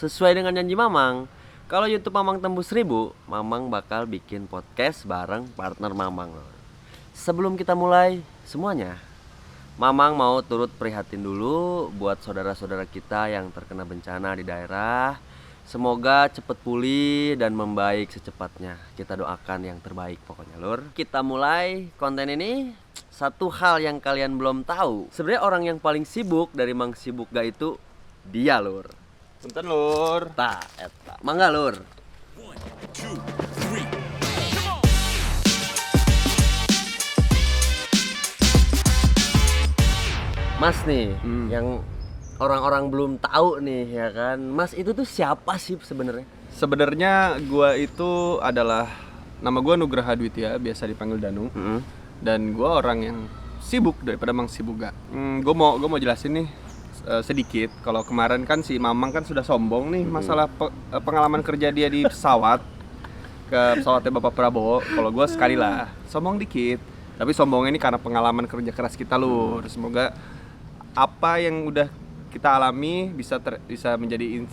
sesuai dengan janji Mamang, kalau YouTube Mamang tembus 1000, Mamang bakal bikin podcast bareng partner Mamang. Sebelum kita mulai semuanya, Mamang mau turut prihatin dulu buat saudara-saudara kita yang terkena bencana di daerah. Semoga cepet pulih dan membaik secepatnya. Kita doakan yang terbaik pokoknya, Lur. Kita mulai konten ini. Satu hal yang kalian belum tahu, sebenarnya orang yang paling sibuk dari Mang Sibuk Gak itu dia, Lur. Punten Lur. Tak, eta. Mangga, Lur. 1, 2, 3. Mas nih, yang orang-orang belum tahu nih ya kan. Mas itu tuh siapa sih sebenarnya? Sebenarnya gua itu adalah nama gua Nugraha Dwitya, biasa dipanggil Danu. Dan gua orang yang sibuk daripada Mang Sibuk Gak. Gua mau jelasin nih sedikit. Kalau kemarin kan si Mamang kan sudah sombong nih masalah pengalaman kerja dia di pesawat ke pesawatnya Bapak Prabowo. Kalau gua sekali lah sombong dikit. Tapi sombongnya ini karena pengalaman kerja keras kita, Lur. Semoga apa yang udah kita alami bisa menjadi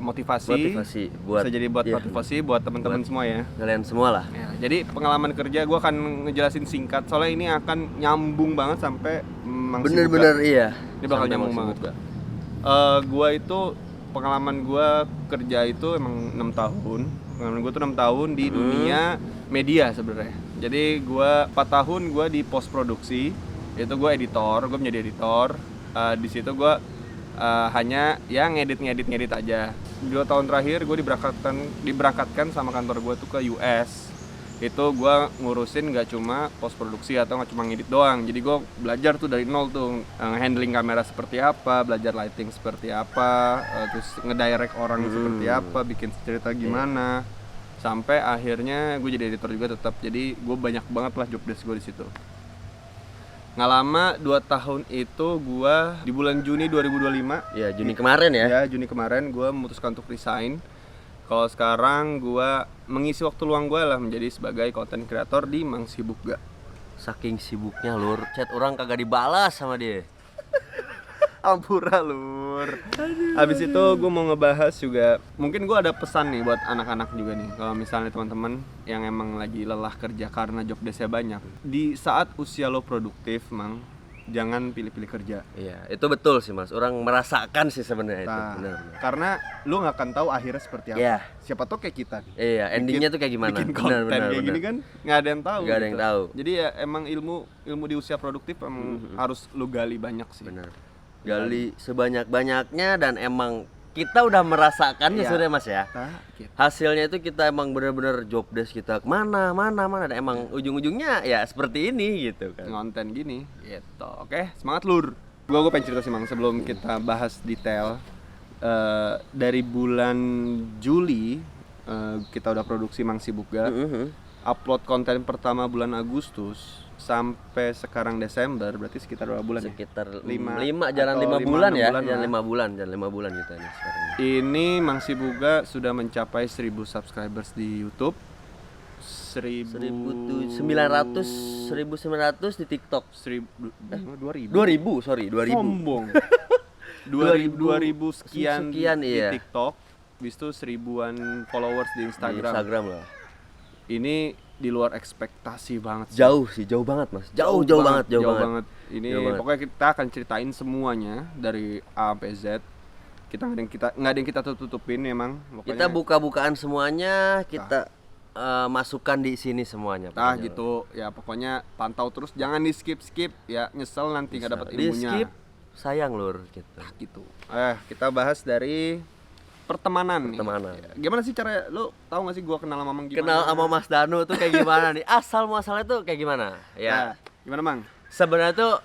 motivasi buat bisa jadi motivasi buat teman-teman semua ya. Kalian semua lah. Ya, jadi pengalaman kerja gue akan ngejelasin singkat soalnya ini akan nyambung banget sampai Mang Sibuk Gak. Bener-bener iya. Ini bakal nyambung banget. Gue itu pengalaman gue kerja itu emang 6 tahun. Pengalaman gue tuh 6 tahun di dunia media sebenarnya. Jadi gue 4 tahun gue di post produksi. Itu gue gue menjadi editor. Di situ gue hanya ya ngedit aja. 2 tahun terakhir gue diberangkatkan sama kantor gue tuh ke US. Itu gue ngurusin gak cuma post produksi atau gak cuma ngedit doang. Jadi gue belajar tuh dari nol tuh handling kamera seperti apa, belajar lighting seperti apa, terus ngedirect orang seperti apa, bikin cerita gimana. Sampai akhirnya gue jadi editor juga tetap. Jadi gue banyak banget lah job desk gue di situ. Nggak lama 2 tahun itu gue di bulan Juni 2025. Ya, Juni kemarin ya. Ya, Juni kemarin gue memutuskan untuk resign. Kalau sekarang gue mengisi waktu luang gue lah menjadi sebagai content creator di Mang Sibuk Gak. Saking sibuknya, Lur, chat orang kagak dibalas sama dia. Ampura, Lur. Habis itu gue mau ngebahas juga, mungkin gue ada pesan nih buat anak-anak juga nih. Kalau misalnya teman-teman yang emang lagi lelah kerja karena job desk-nya banyak, di saat usia lo produktif, Mang, jangan pilih-pilih kerja. Iya, itu betul sih, Mas. Orang merasakan sih sebenarnya itu. Nah, Benar. karena lo nggak akan tahu akhirnya seperti apa. Iya. Siapa tuh kayak kita nih. Iya, endingnya tuh kayak gimana? Bikin konten kayak gini kan nggak ada yang tahu. Nggak ada yang tahu. Jadi ya emang ilmu di usia produktif emang harus lo gali banyak sih. Benar. Gali sebanyak-banyaknya dan emang kita udah merasakannya Iya. sebenarnya, Mas ya. Nah, gitu. Hasilnya itu kita emang bener-bener job desk kita mana dan emang ujung-ujungnya ya seperti ini gitu kan. Ngonten gini gitu. Oke, semangat, Lur. Gua pengen cerita sih, Mang, sebelum kita bahas detail. Dari bulan Juli kita udah produksi Mang Sibuk Gak. Upload konten pertama bulan Agustus sampai sekarang Desember, berarti sekitar berapa bulan Sekitar ya? 5 jalan atau 5 bulan ya. lah. Jalan 5 bulan kita nih sekarang. Ini Mang Sibuk Gak sudah mencapai 1000 subscribers di YouTube. 1900 di TikTok. 2000 2000. Sombong. 2000 sekian di iya. TikTok. Habis itu 1000-an followers di Di Instagram lah. Ini di luar ekspektasi banget sih. Jauh banget, Mas. Jauh banget. Ini Jauh banget. pokoknya kita akan ceritain semuanya dari A sampai Z. Nggak ada yang kita tutupin memang. Pokoknya, Kita buka-bukaan semuanya, kita masukkan di sini semuanya. nah pokoknya. gitu ya, pokoknya pantau terus, jangan di skip ya, nyesel nanti nggak dapat Di ilmunya. skip sayang, Lur, gitu. Gitu. Kita bahas dari pertemanan. Pertemanan. Ya, gimana sih cara lo tahu nggak sih gua kenal sama Mang gimana? Kenal sama Mas Danu tuh kayak gimana nih? Asal muasalnya tuh kayak gimana? Ya. Nah, gimana, Mang? Sebenarnya tuh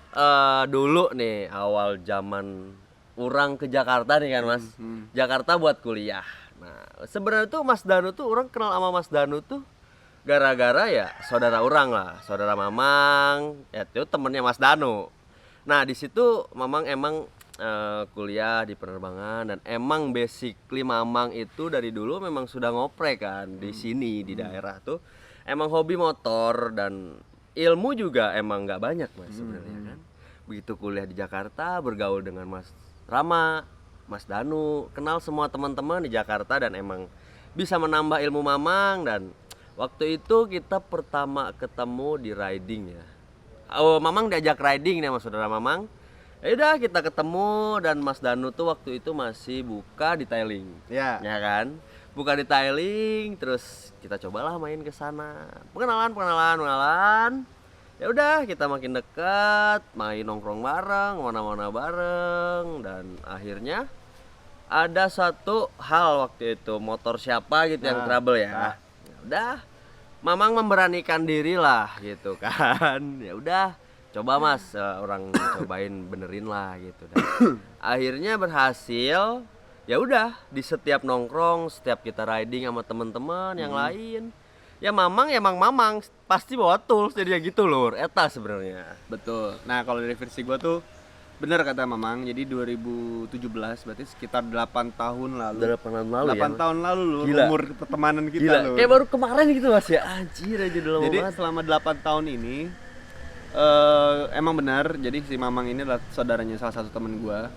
dulu nih awal zaman orang ke Jakarta nih kan, Mas. Jakarta buat kuliah. Nah, sebenarnya tuh Mas Danu tuh orang kenal sama Mas Danu tuh gara-gara ya saudara orang lah, saudara Mamang, ya itu temennya Mas Danu. Nah, di situ Mamang emang kuliah di penerbangan dan emang basically Mamang itu dari dulu memang sudah ngoprek kan di sini di daerah tuh. Emang hobi motor dan ilmu juga emang nggak banyak, Mas, sebenarnya kan. Begitu kuliah di Jakarta bergaul dengan Mas Rama, Mas Danu, kenal semua teman-teman di Jakarta dan emang bisa menambah ilmu Mamang. Dan waktu itu kita pertama ketemu di riding ya. Mamang diajak riding nih sama saudara Mamang. Ya udah kita ketemu dan Mas Danu tuh waktu itu masih buka detailing. Ya. Ya kan? Buka detailing, terus kita cobalah main ke sana. Pengenalan. Ya udah kita makin dekat, main nongkrong bareng, mana-mana bareng, dan akhirnya ada satu hal waktu itu, motor siapa gitu yang trouble ya. Ya udah, Mamang memberanikan diri lah gitu kan. Ya udah, coba Mas, orang cobain benerin lah gitu. Dan akhirnya berhasil. Ya udah, di setiap nongkrong, setiap kita riding sama teman-teman yang lain, ya Mamang pasti bawa tools, jadi ya gitu lur. Eta sebenarnya. Betul. Nah, kalau dari versi gua tuh bener kata Mamang. Jadi 2017 berarti sekitar 8 tahun lalu. 8 tahun lalu 8 tahun lalu lur, Gila. umur pertemanan kita Gila, lur. kayak baru kemarin gitu Mas ya. Anjir aja udah lama Jadi banget. selama 8 tahun ini emang benar. Jadi si Mamang ini adalah saudaranya salah satu temen gua.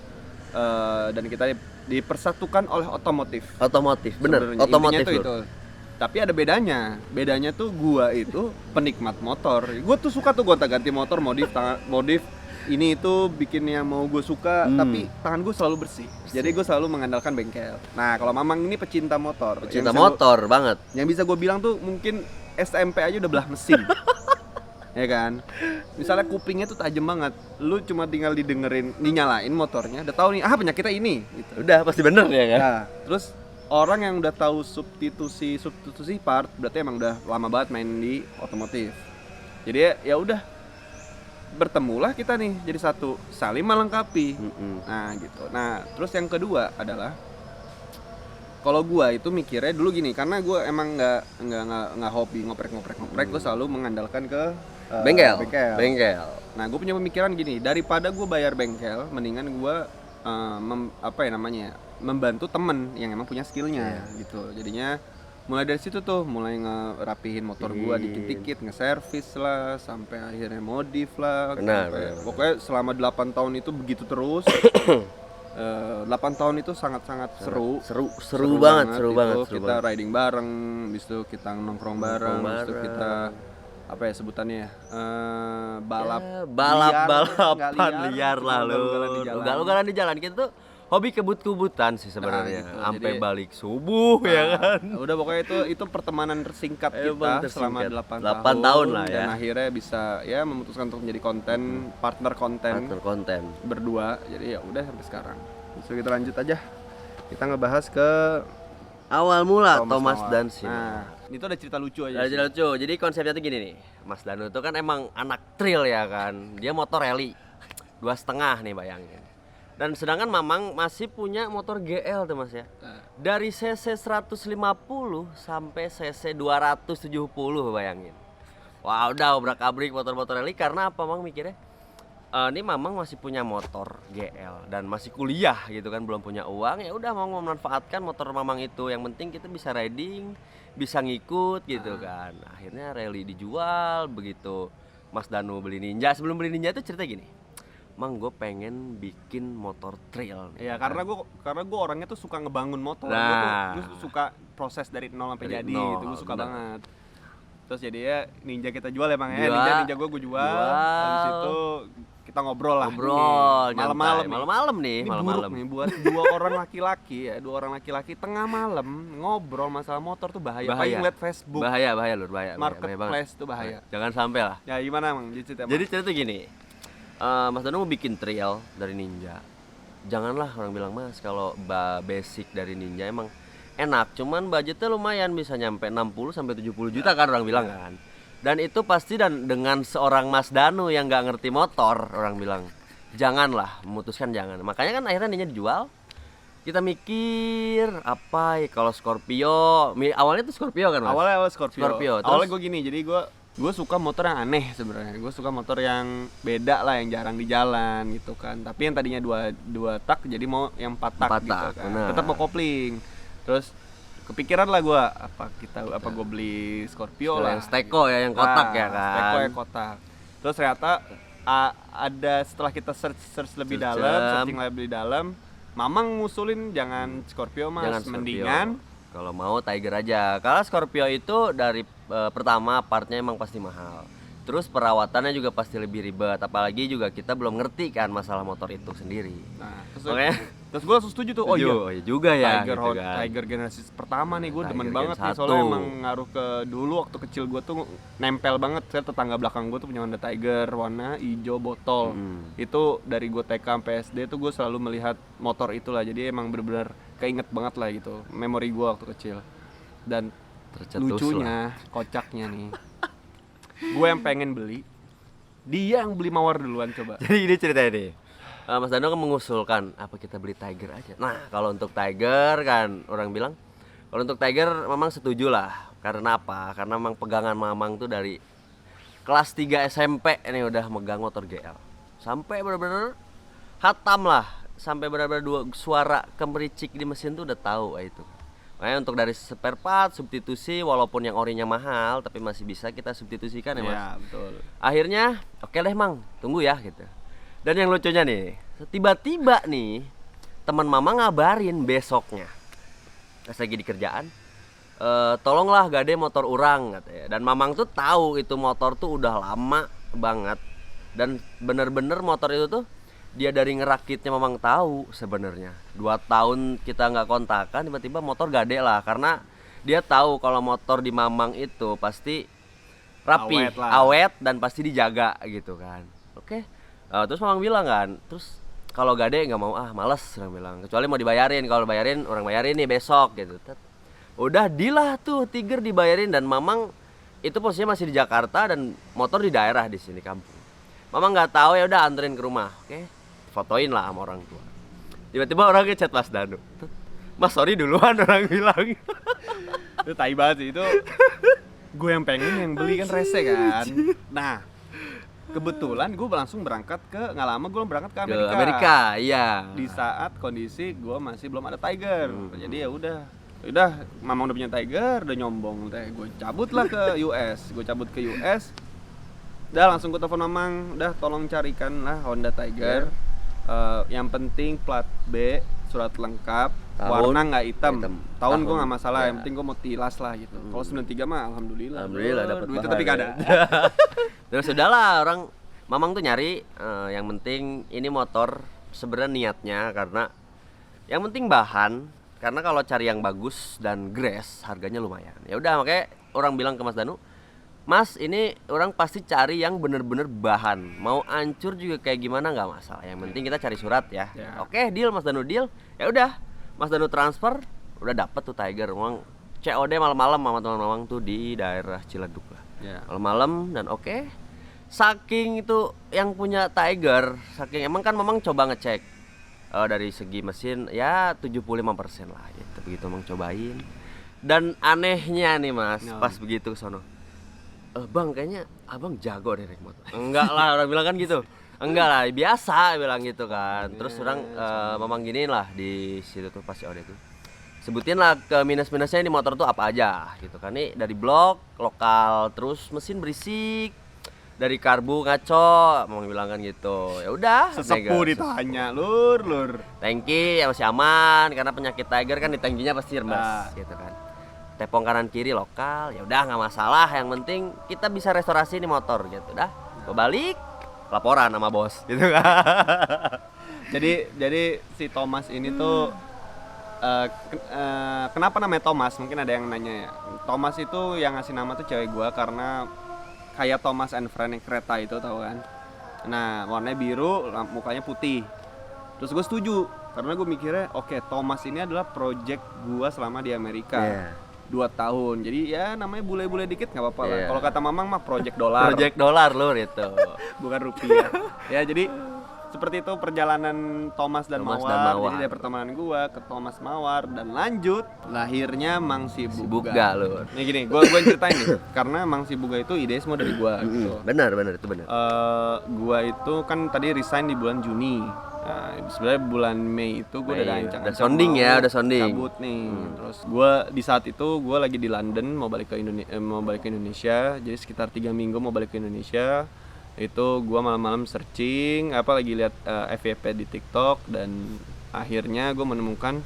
Dan kita dipersatukan oleh otomotif. Otomotif, bener. Sebenarnya Otomotif intinya tuh lur. itu. Tapi ada bedanya. Bedanya tuh gua itu penikmat motor. Gua tuh suka tuh gonta-ganti motor, modif ini itu bikin yang mau gue suka, tapi tangan gue selalu bersih. Jadi gue selalu mengandalkan bengkel. Nah, kalau Mamang ini pecinta motor. Cinta motor banget. Yang bisa gue bilang tuh mungkin SMP aja udah belah mesin. Ya kan? Misalnya kupingnya tuh tajam banget. Lu cuma tinggal dinyalain motornya, udah tahu nih, penyakitnya ini gitu. Udah pasti bener ya kan. Nah, terus orang yang udah tahu substitusi part berarti emang udah lama banget main di otomotif. Jadi ya udah bertemulah kita nih jadi satu, saling melengkapi. Nah gitu. Nah terus yang kedua adalah kalau gua itu mikirnya dulu gini, karena gua emang nggak hobi ngoprek, gua selalu mengandalkan ke Bengkel. Nah gua punya pemikiran gini, daripada gua bayar bengkel, mendingan gua membantu temen yang emang punya skillnya gitu. Jadinya mulai dari situ tuh, mulai ngerapihin motor gua dikit-dikit, nge-service lah, sampai akhirnya modif lah. Benar. Pokoknya selama 8 tahun itu begitu terus. 8 tahun itu sangat-sangat seru banget. Kita riding bareng, habis itu kita nongkrong bareng, habis itu kita apa ya sebutannya ya? Balapan liar lah lu. Ugal-ugalan di jalan kita tuh hobi kebut-kebutan sih sebenarnya, gitu. sampai Jadi balik subuh ya kan. Udah pokoknya itu pertemanan tersingkat kita selama 8 tahun lah ya. Dan akhirnya bisa ya memutuskan untuk menjadi partner konten berdua. Jadi ya udah sampai sekarang. So kita lanjut aja. Kita ngebahas ke Awal mula Thomas dan Simo. Nah, itu ada cerita lucu aja. Ada cerita lucu. Jadi konsepnya tuh gini nih. Mas Danu tuh kan emang anak trail ya kan. Dia motor rally 2,5 nih bayangin. Dan sedangkan Mamang masih punya motor GL tuh Mas ya. Dari cc 150 sampai cc 270 bayangin. Wah udah obrak-abrik motor-motor rally karena apa Mang mikirnya? Ini Mamang masih punya motor GL dan masih kuliah gitu kan, belum punya uang, ya udah mau memanfaatkan motor Mamang itu. Yang penting kita bisa riding, bisa ngikut gitu kan. Akhirnya rally dijual begitu. Mas Danu beli Ninja. Sebelum beli Ninja itu cerita gini, Mang gue pengen bikin motor trail. Iya, karena gue orangnya tuh suka ngebangun motor. Nah, Gue tuh suka proses dari nol sampai jadi nol, gitu. Gue suka bener. banget. Terus jadi ya Ninja kita jual ya Bang ya. Jual. Ninja gue jual. Habis itu kita ngobrol lah. Malam-malam nih. Ini Malam-malam buruk nih buat dua orang laki-laki tengah malam ngobrol masalah motor tuh bahaya. Apalagi ngeliat Facebook. Bahaya lur, bahaya banget. Marketplace tuh bahaya. Jangan sampai lah. Ya gimana Bang? Jadi cerita gini. Mas Danu mau bikin trail dari Ninja. Janganlah orang bilang Mas kalau basic dari Ninja emang enak, cuman budgetnya lumayan bisa nyampe 60 sampai 70 juta kan orang bilang kan. Dan itu pasti dengan seorang Mas Danu yang nggak ngerti motor, orang bilang janganlah, memutuskan jangan. Makanya kan akhirnya Ninja dijual. Kita mikir apa ya kalau Scorpio. Awalnya tuh Scorpio kan Mas? Awal Scorpio. Terus, Awalnya gue gini, jadi gue suka motor yang aneh sebenarnya. Gue suka motor yang beda lah, yang jarang di jalan gitu kan. Tapi yang tadinya dua tak jadi mau yang 4 tak gitu kan. Bener. Tetap mau kopling. Terus kepikiran lah gue apa gue beli Scorpio lah. Yang Steko ya, yang kotak ya kan. Steko yang kotak. Terus ternyata ada setelah kita search lebih dalam, searching lebih dalam, Mamang ngusulin jangan Scorpio mas, Jangan Scorpio. mendingan Kalau mau Tiger aja. Karena Scorpio itu dari pertama partnya emang pasti mahal. Terus perawatannya juga pasti lebih ribet. Apalagi juga kita belum ngerti kan masalah motor itu sendiri. Nah, Makanya terus gue langsung setuju tuh. Oh iya, juga ya. Tiger, gitu kan. Tiger generasi pertama nih gue Tiger demen Gen banget nih, 1. soalnya emang ngaruh ke dulu waktu kecil gue tuh nempel banget. Saya tetangga belakang gue tuh punya Honda Tiger warna hijau botol. Itu dari gue TK sampai SD tuh gue selalu melihat motor itulah. Jadi emang bener-bener keinget banget lah gitu memori gue waktu kecil. Dan Tercetus lucunya, kocaknya nih, gue yang pengen beli, dia yang beli Mawar duluan coba. Jadi ini ceritanya nih. Mas Dano kan mengusulkan apa kita beli Tiger aja. Nah, kalau untuk Tiger kan orang bilang kalau untuk Tiger memang setuju lah. Karena apa? Karena memang pegangan Mamang tuh dari kelas 3 SMP ini udah megang motor GL. Sampai benar-benar hatam lah. Sampai benar-benar suara kemericik di mesin tuh udah tahu itu. Makanya untuk dari spare part, substitusi walaupun yang orinya mahal tapi masih bisa kita substitusikan ya Mas. Iya betul. Akhirnya oke deh Mang, tunggu ya gitu. Dan yang lucunya nih, tiba-tiba nih teman mama ngabarin besoknya pas lagi di kerjaan, tolonglah gade motor urang katanya. Dan Mamang tuh tahu itu motor tuh udah lama banget. Dan bener-bener motor itu tuh dia dari ngerakitnya Mamang tahu sebenarnya 2 tahun kita nggak kontakan, tiba-tiba motor gade lah. Karena dia tahu kalau motor di Mamang itu pasti rapi, Awet lah. awet dan pasti dijaga gitu kan. Oke. Terus Mamang bilang kan, terus kalau gade nggak mau, males orang bilang. Kecuali mau dibayarin, kalau bayarin orang bayarin nih besok gitu. Udah deal lah tuh Tiger dibayarin dan Mamang itu posisinya masih di Jakarta dan motor di daerah di sini kampung. Mamang nggak tahu, ya udah anterin ke rumah. Oke. Fotoin lah sama orang tua. Tiba-tiba orang ngechat Mas Danu. Mas sorry duluan orang bilang. Itu tai banget sih itu. Gue yang pengen yang beli kan rese kan. Nah, kebetulan gue langsung berangkat nggak lama gue berangkat ke Ke Amerika. Amerika, iya. Di saat kondisi gue masih belum ada Tiger. Jadi ya udah Mamang udah punya Tiger, udah nyombong teh. Gue cabut lah ke US. Gue cabut ke US. Udah langsung gue telepon Mamang, udah tolong carikan lah Honda Tiger. Yang penting plat B, surat lengkap, Tahun, warna nggak hitam. hitam. Tahun gue Tahun, nggak masalah, ya. yang penting gue mau tilas lah gitu. Kalau 93 mah alhamdulillah. Alhamdulillah dapat duitnya bahan. tapi gak ada. Terus udahlah orang Mamang tuh nyari yang penting ini motor sebenarnya niatnya karena yang penting bahan, karena kalau cari yang bagus dan grass harganya lumayan. Ya udah makanya orang bilang ke Mas Danu, Mas ini orang pasti cari yang bener-bener bahan, mau hancur juga kayak gimana nggak masalah, yang penting kita cari surat ya. Oke deal Mas Danu deal. Ya udah Mas Danu transfer, udah dapet tuh Tiger. Memang COD malam-malam sama teman Mamang tuh di daerah Ciledug lah. Ya. Malam-malam dan oke. Saking itu yang punya Tiger, saking emang kan Mamang coba ngecek dari segi mesin ya 75% lah gitu. Begitu Mamang cobain. Dan anehnya nih Mas, pas begitu ke sono. Bang kayaknya abang jago deh naik motor. Enggak lah orang bilang kan gitu. Enggak lah biasa bilang gitu kan. Terus orang Mamang giniin lah di situ tuh pas COD tuh. Sebutin lah ke minus-minusnya di motor tuh apa aja gitu kan. Nih dari blok lokal, terus mesin berisik, dari karbu ngaco, Mamang bilang kan gitu. Ya udah, Sesepuh ditanya, lur. tangki ya masih aman karena penyakit Tiger kan di tangkinya pasti rembes gitu kan. Tepung kanan kiri lokal, ya udah nggak masalah, yang penting kita bisa restorasi di motor gitu. Dah gue balik laporan sama bos gitu kan. Jadi si Thomas ini tuh kenapa namanya Thomas? Mungkin ada yang nanya ya. Thomas itu yang ngasih nama tuh cewek gua karena kayak Thomas and Friend yang kereta itu, tahu kan? Nah, warnanya biru, mukanya putih. Terus gue setuju karena gue mikirnya oke, Thomas ini adalah project gua selama di Amerika. 2 tahun, jadi ya namanya bule-bule dikit nggak apa-apa lah. Kalau kata Mamang mah project dolar. Project dolar lur itu. Bukan rupiah. Ya jadi seperti itu perjalanan Thomas dan Mawar. Jadi dari pertemanan gua ke Thomas Mawar dan lanjut lahirnya Mang Sibuga lur. Nih gini, gua ceritain nih karena Mang Sibuga itu ide semua dari gua gitu. Benar itu benar. Gua itu kan tadi resign di bulan Juni. Nah, sebenarnya bulan Mei itu gue udah Udah sounding ya, udah sounding. Cabut nih. Terus gue di saat itu gue lagi di London mau balik ke Indonesia. Jadi sekitar 3 minggu mau balik ke Indonesia. Itu gue malam-malam searching lagi lihat FYP di TikTok dan akhirnya gue menemukan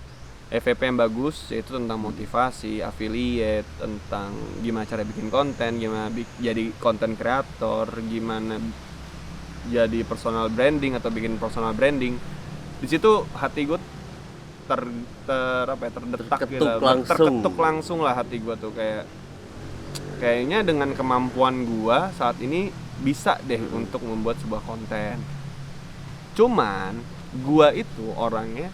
FVP yang bagus, yaitu tentang motivasi, affiliate, tentang gimana cara bikin konten, gimana jadi content creator, gimana jadi personal branding atau bikin personal branding. Di situ hati gue terdetak gitu, terketuk langsung lah hati gue tuh, kayaknya dengan kemampuan gue saat ini bisa deh untuk membuat sebuah konten. Cuman gue itu orangnya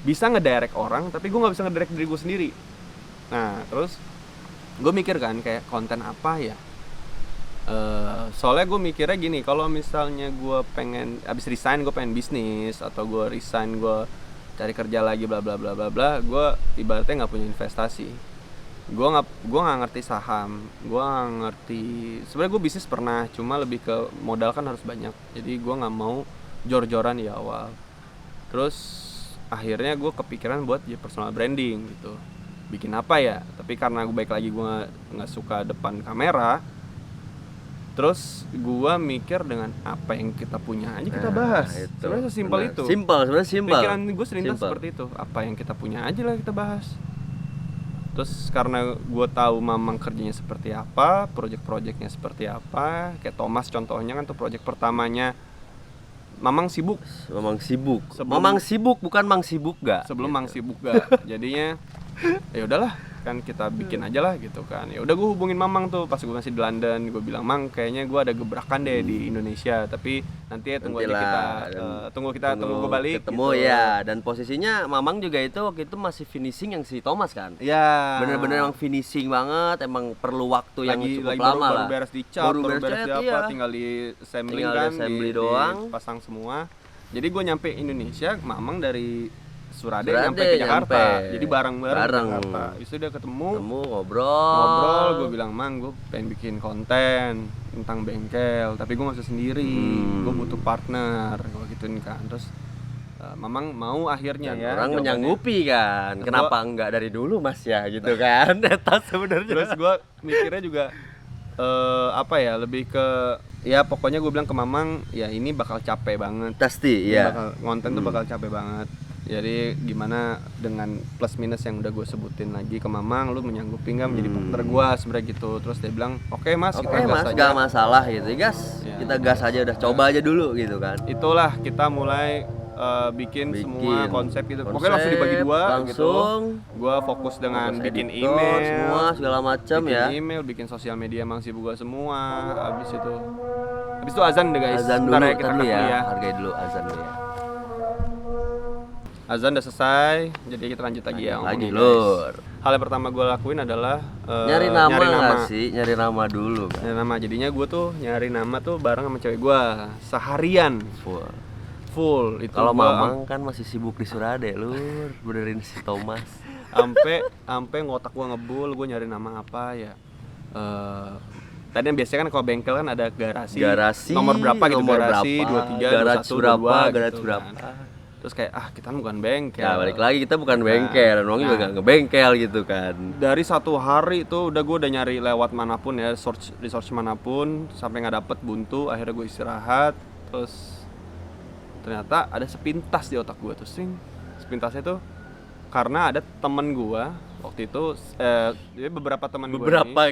bisa ngedirect orang, tapi gue nggak bisa ngedirect diri gue sendiri. Nah terus gue mikir kan kayak konten apa ya, soalnya gue mikirnya gini, kalau misalnya gue pengen abis resign gue pengen bisnis, atau gue resign gue cari kerja lagi bla bla bla bla bla, gue ibaratnya nggak punya investasi. Gue nggak ngerti saham, gue nggak ngerti, sebenarnya gue bisnis pernah, cuma lebih ke modal kan harus banyak, jadi gue nggak mau jor-joran di awal. Terus akhirnya gue kepikiran buat jadi personal branding gitu, bikin apa ya, tapi karena gue baik lagi gue nggak suka depan kamera, terus gue mikir dengan apa yang kita punya aja kita bahas. Sebenarnya sesimpel itu. Sebenarnya simpel. Pikiran gue selintas seperti itu, apa yang kita punya aja lah kita bahas. Terus karena gue tahu Mamang kerjanya seperti apa, project-projectnya seperti apa, kayak Thomas contohnya kan tuh project pertamanya Mamang sibuk. Mamang sibuk bukan Mang Sibuk gak? Sebelum Mang Sibuk gak. Jadinya ya udahlah, kan kita bikin aja lah gitu kan. Ya udah gue hubungin Mamang tuh pas gue masih di London, gue bilang, "Mang, kayaknya gue ada gebrakan deh di Indonesia, tapi nanti ya tunggu aja tunggu gue balik." Ketemu gitu. ya, dan posisinya Mamang juga itu waktu itu masih finishing yang si Thomas kan. Ya. Bener-bener emang finishing banget, emang perlu waktu yang cukup lama baru lah. Beres dicat, baru beres di apa, iya. tinggal di assembling Tinggal kan, di assembly doang. pasang semua. Jadi gue nyampe Indonesia, Mamang dari Surade nyampe ke Jakarta. Jadi bareng-bareng ke Jakarta. Habis itu dia ketemu ngobrol, gue bilang, "Mang, gue pengen bikin konten tentang bengkel, tapi gue nggak bisa sendiri, gue butuh partner," gue gituin kan. Terus Mamang mau akhirnya. Dan ya orang jawabannya. menyanggupi kan. Kenapa enggak dari dulu Mas ya gitu kan. Eta sebenarnya. Terus gue mikirnya juga apa ya, lebih ke ya pokoknya gue bilang ke Mamang, ya ini bakal capek banget. Pasti ya. Konten tuh bakal capek banget. Jadi gimana dengan plus minus yang udah gue sebutin lagi ke Mamang, lu menyanggupi nggak menjadi partner gue sebenarnya gitu. Terus dia bilang, "Oke Mas, Oke kita gas Mas, aja." gak masalah gitu. Gas. Ya. Kita gas aja, udah coba aja dulu gitu kan. Itulah kita mulai bikin semua konsep gitu. Pokoknya langsung dibagi dua gitu. Gua fokus dengan bikin email, semua segala macam ya. Bikin email, bikin sosial media Mang Sibuk gua semua. Habis itu azan deh guys. Azan Bentar dulu ya, kita tadi ya. kuliah. Hargai dulu azan dulu ya. Azan udah selesai, jadi kita lanjut lagi ya. Lagi guys. lur. Hal yang pertama gue lakuin adalah Nyari nama nggak sih? Nyari nama dulu kan. Nyari nama. Jadinya gue tuh nyari nama tuh bareng sama cewek gue seharian full. Itu Kalau gua Mamang kan masih sibuk di Surade lur, benerin si Thomas. Ampe ngotak gue ngebul, gue nyari nama apa ya. Tadi yang biasanya kan kalau bengkel kan ada garasi nomor berapa gitu, garasi 23, garasi 21, berapa, 22 garasi gitu berapa. kan. Terus kayak kita bukan bengkel. Ya balik lagi kita bukan bengkel, dan orang juga nggak ngebengkel gitu kan. Dari satu hari itu gue udah nyari lewat manapun ya, research manapun sampai nggak dapet, buntu. Akhirnya gue istirahat, terus ternyata ada sepintas di otak gue tuh, sepintasnya tuh karena ada temen gue waktu itu, jadi beberapa teman gue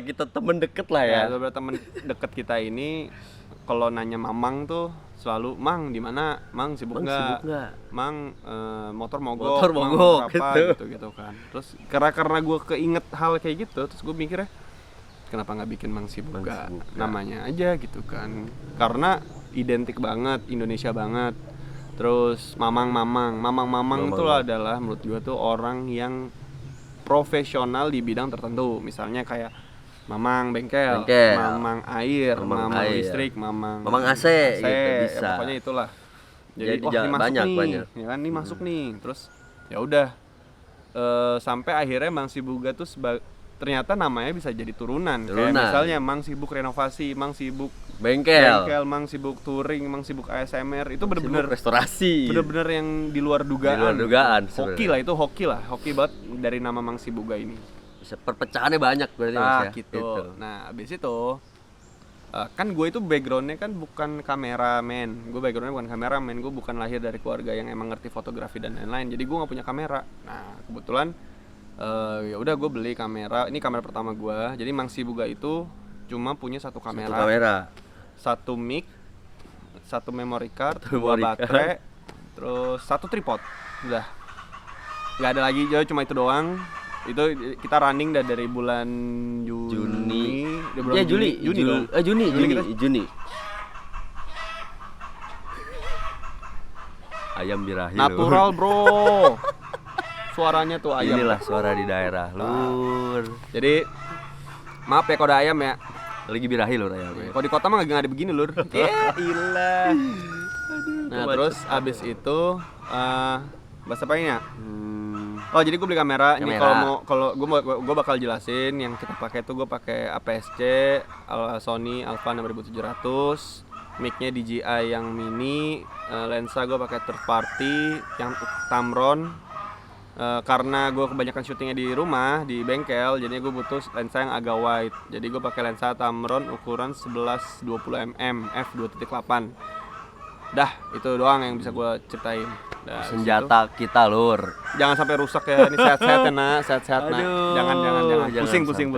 Kita temen deket lah ya. beberapa temen deket kita ini kalau nanya Mamang tuh selalu, "Mang, di mana? Mang, sibuk nggak? Mang, motor mogok, Mang, berapa?" gitu kan. Terus karena gue keinget hal kayak gitu, terus gue mikirnya kenapa nggak bikin Mang Sibuk nggak namanya aja gitu kan, karena identik banget, Indonesia banget. Terus Mamang itu adalah menurut gue tuh orang yang profesional di bidang tertentu, misalnya kayak Mamang bengkel, Mamang air, Mamang listrik, Mamang AC gitu bisa. Ya, pokoknya itulah. Jadi ini masuk banyak. Ya kan, ini masuk nih. Terus ya udah sampai akhirnya Mang Sibuga tuh ternyata namanya bisa jadi turunan. Kayak misalnya Mang Sibuk renovasi, Mang Sibuk bengkel, Mang Sibuk touring, Mang Sibuk ASMR. Itu bener-bener restorasi. Bener-bener yang di luar dugaan. Hoki lah, hoki banget dari nama Mang Sibuga ini. Perpecahannya banyak berarti Mas ya. Gitu. Nah, habis itu kan gue itu backgroundnya kan bukan kameramen, gue backgroundnya bukan kameramen, gue bukan lahir dari keluarga yang emang ngerti fotografi dan lain-lain, jadi gue nggak punya kamera. Nah kebetulan ya udah gue beli kamera, ini kamera pertama gue. Jadi Mang Sibuga itu cuma punya satu kamera, satu mic, satu memory card, dua baterai, terus satu tripod, udah nggak ada lagi, cuma itu doang. Itu kita running dari bulan Juni. Juni. Ayam birahi Natural lur. bro. Suaranya tuh ayam. Inilah suara di daerah lur. Jadi maaf ya kalau ada ayam ya. Lagi birahi lur ayamnya. Kalau di kota mah nggak ada begini lur. Ilah. Nah terus abis itu bahasa apa ini ya? Oh jadi gue beli kamera. Ini kalau gue bakal jelasin yang kita pakai tuh, gue pakai APS-C Sony Alpha 6700, mic-nya DJI yang mini, lensa gue pakai third party yang Tamron. Karena gue kebanyakan syutingnya di rumah, di bengkel, jadinya gue butuh lensa yang agak wide. Jadi gue pakai lensa Tamron ukuran 11-20 mm f2.8. Dah, itu doang yang bisa gue ceritain. Senjata kita lur. Jangan sampai rusak ya, ini sehat-sehat ya nak, sehat-sehat nak. Jangan. Pusing.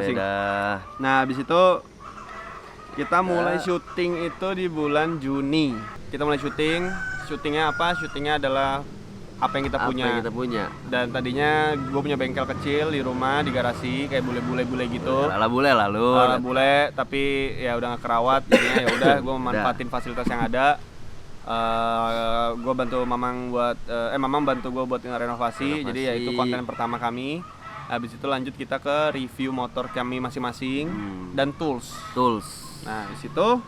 Nah, habis itu kita mulai syuting itu di bulan Juni. Kita mulai syutingnya apa? Syutingnya adalah apa yang kita punya. Dan tadinya gue punya bengkel kecil di rumah, di garasi, kayak bule-bule gitu. Ala bule lah lu. Ala bule, tapi ya udah nggak kerawat. Jadinya ya udah, gue memanfaatin fasilitas yang ada. Gue bantu Mamang bantu gue buat renovasi. Jadi ya itu konten pertama kami. Habis itu lanjut kita ke review motor kami masing-masing dan tools. Nah di situ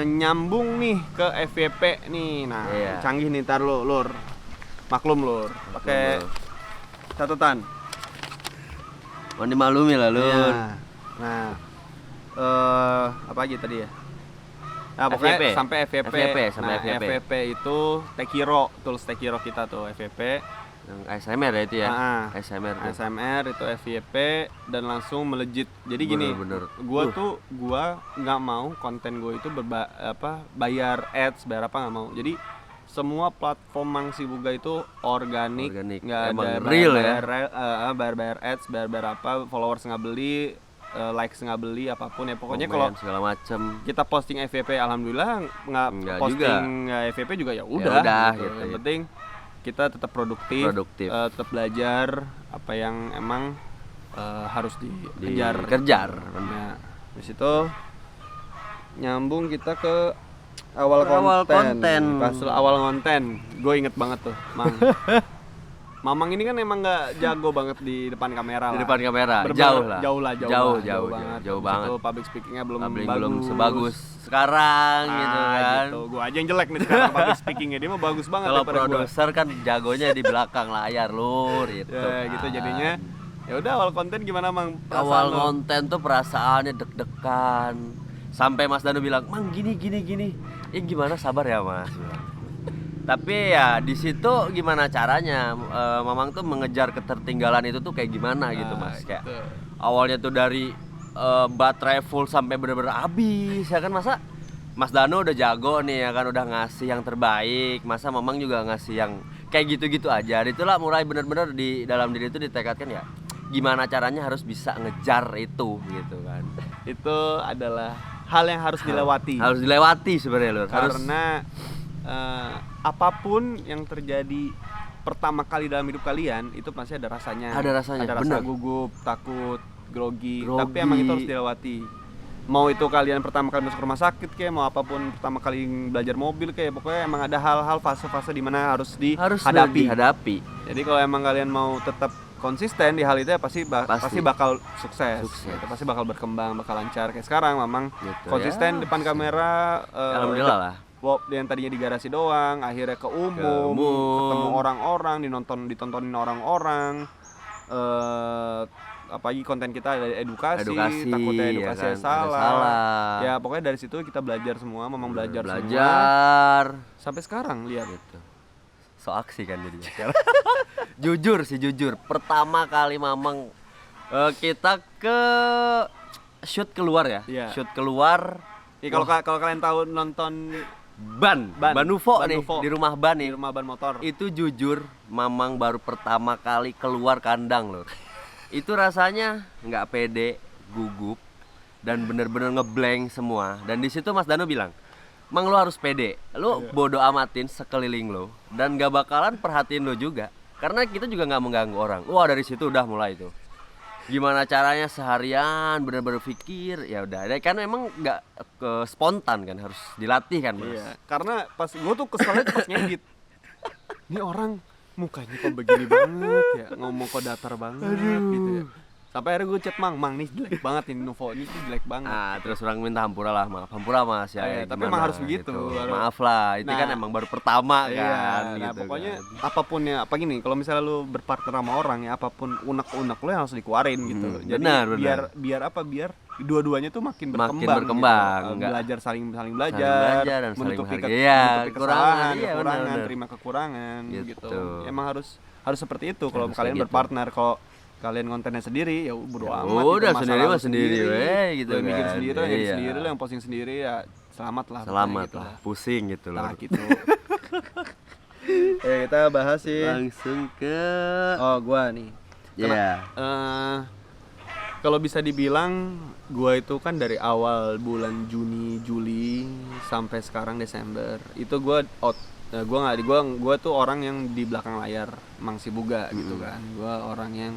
nyambung nih ke FYP nih. Nah canggih nih, ntar lur. Maklum lur, pakai catatan. Mau dimaklumi lah lur. Ya. Nah apa aja tadi ya? Nah, pokoknya sampai FYP. FYP itu Tekiro, tools Tekiro kita tuh FYP. Yang ASMR ya itu ya. ASMR itu FYP dan langsung melejit. Jadi gini, gua nggak mau konten gue itu bayar ads, bayar apa nggak mau. Jadi semua platform Mang Sibuga itu organik, nggak ada real ya. Bayar ads, bayar apa, followers nggak beli, likes nggak beli, apapun ya pokoknya. Kalau segala macam kita posting FYP alhamdulillah, nggak posting FYP juga ya udah gitu. Yang penting kita tetap produktif. Tetap belajar apa yang emang harus dikejar. Nah, di situ nyambung kita ke awal konten. Pas awal konten, gue inget banget tuh, Mamang ini kan emang nggak jago banget di depan kamera. Di depan kamera, jauh banget. Itu public speakingnya belum sebagus sekarang gitu kan. Gitu. Gue aja yang jelek nih sekarang public speakingnya, dia mah bagus banget. Kalau produser kan jagonya di belakang layar lur gitu. Ya, gitu jadinya. Ya udah, awal konten gimana Mang? Awal konten tuh perasaannya deg-degan. Sampai Mas Danu bilang, "Mang gini." Ya gimana, sabar ya Mas. Tapi ya di situ gimana caranya Mamang tuh mengejar ketertinggalan itu tuh kayak gimana gitu Mas. Kayak awalnya tuh dari baterai full sampai bener-bener habis ya kan. Masa Mas Danu udah jago nih ya kan, udah ngasih yang terbaik, masa Mamang juga ngasih yang kayak gitu-gitu aja. Itulah mulai bener-bener di dalam diri itu ditekadkan ya gimana caranya harus bisa ngejar itu gitu kan. Itu adalah hal yang harus dilewati. Harus dilewati sebenarnya lur. Karena apapun yang terjadi pertama kali dalam hidup kalian itu pasti ada rasanya. Ada rasa gugup, takut, grogi. Tapi emang itu harus dilewati. Mau itu kalian pertama kali masuk rumah sakit kayak, mau apapun pertama kali belajar mobil kayak, pokoknya emang ada hal-hal fase-fase di mana harus dihadapi. Jadi kalau emang kalian mau tetap konsisten di hal itu ya pasti bakal sukses. Gitu. Pasti bakal berkembang, bakal lancar. Kayak sekarang Mamang gitu, konsisten depan kamera. Alhamdulillah lah. Yang tadinya di garasi doang, akhirnya ke umum, ketemu orang-orang, ditontonin orang-orang. Apalagi konten kita ada edukasi takutnya edukasi ya kan? salah. Ya pokoknya dari situ kita belajar semua, Mamang belajar semua. Sampai sekarang lihat itu. So aksi kan jadinya. Jujur. Pertama kali Mamang kita ke shoot keluar ya. Iya. Shoot keluar. Ya, kalau kalian tahu nonton Ban Ban Ufo nih Ufo. di rumah Ban di nih. rumah ban motor. Itu jujur Mamang baru pertama kali keluar kandang loh. Itu rasanya nggak pede, gugup, dan bener-bener ngeblank semua. Dan di situ Mas Danu bilang, Mang lo harus pede, lo bodo amatin sekeliling lo dan gak bakalan perhatiin lo juga. Karena kita juga nggak mengganggu orang. Wah dari situ udah mulai tuh. Gimana caranya seharian bener-bener pikir, ya udah. Kan emang nggak spontan kan, harus dilatih kan Mas. Iya, karena pas gue tuh keselnya tuh pas ngedit. Ini orang mukanya kok begini banget ya, ngomong kok datar banget gitu ya. Sampai akhirnya gue chat Mang nih jelek banget ini Nuvo, ini jelek banget. Ah, terus orang minta hampura lah, maaf. Hampura Mas ya. Iya, tapi gimana, emang harus begitu. Maaf lah, itu Nah, kan emang baru pertama Iya, kan nah gitu pokoknya kan. apapun ya, apa gini, kalau misalnya lu berpartner sama orang ya, apapun unek-unek lu yang harus dikeluarin gitu. Jadi benar. biar apa? Biar dua-duanya tuh makin berkembang. berkembang, gitu. nggak- Saling belajar, saling belajar belajar dan saling menutupi menghargai. Iya, menutupi kekurangan, iya, kekurangan, benar. terima kekurangan Gitu. gitu. Emang harus seperti itu kalau Harus kalian kayak gitu. berpartner. Kalau kalian kontennya sendiri ya bodo Ya amat. udah, itu sendiri masalah mah lu sendiri, weh, gitu Lu yang bikin kan. sendiri, yang edit Iya. sendiri, lu yang posting sendiri ya selamat lah. Selamat gitu lah, pusing gitu loh. Nah gitu. Kita bahas sih. Langsung ke Oh, gua nih. ya. Kalau bisa dibilang gua itu kan dari awal bulan Juni, Juli sampai sekarang Desember. Itu gua gua tuh orang yang di belakang layar Mang Sibuga gitu kan. Gua orang yang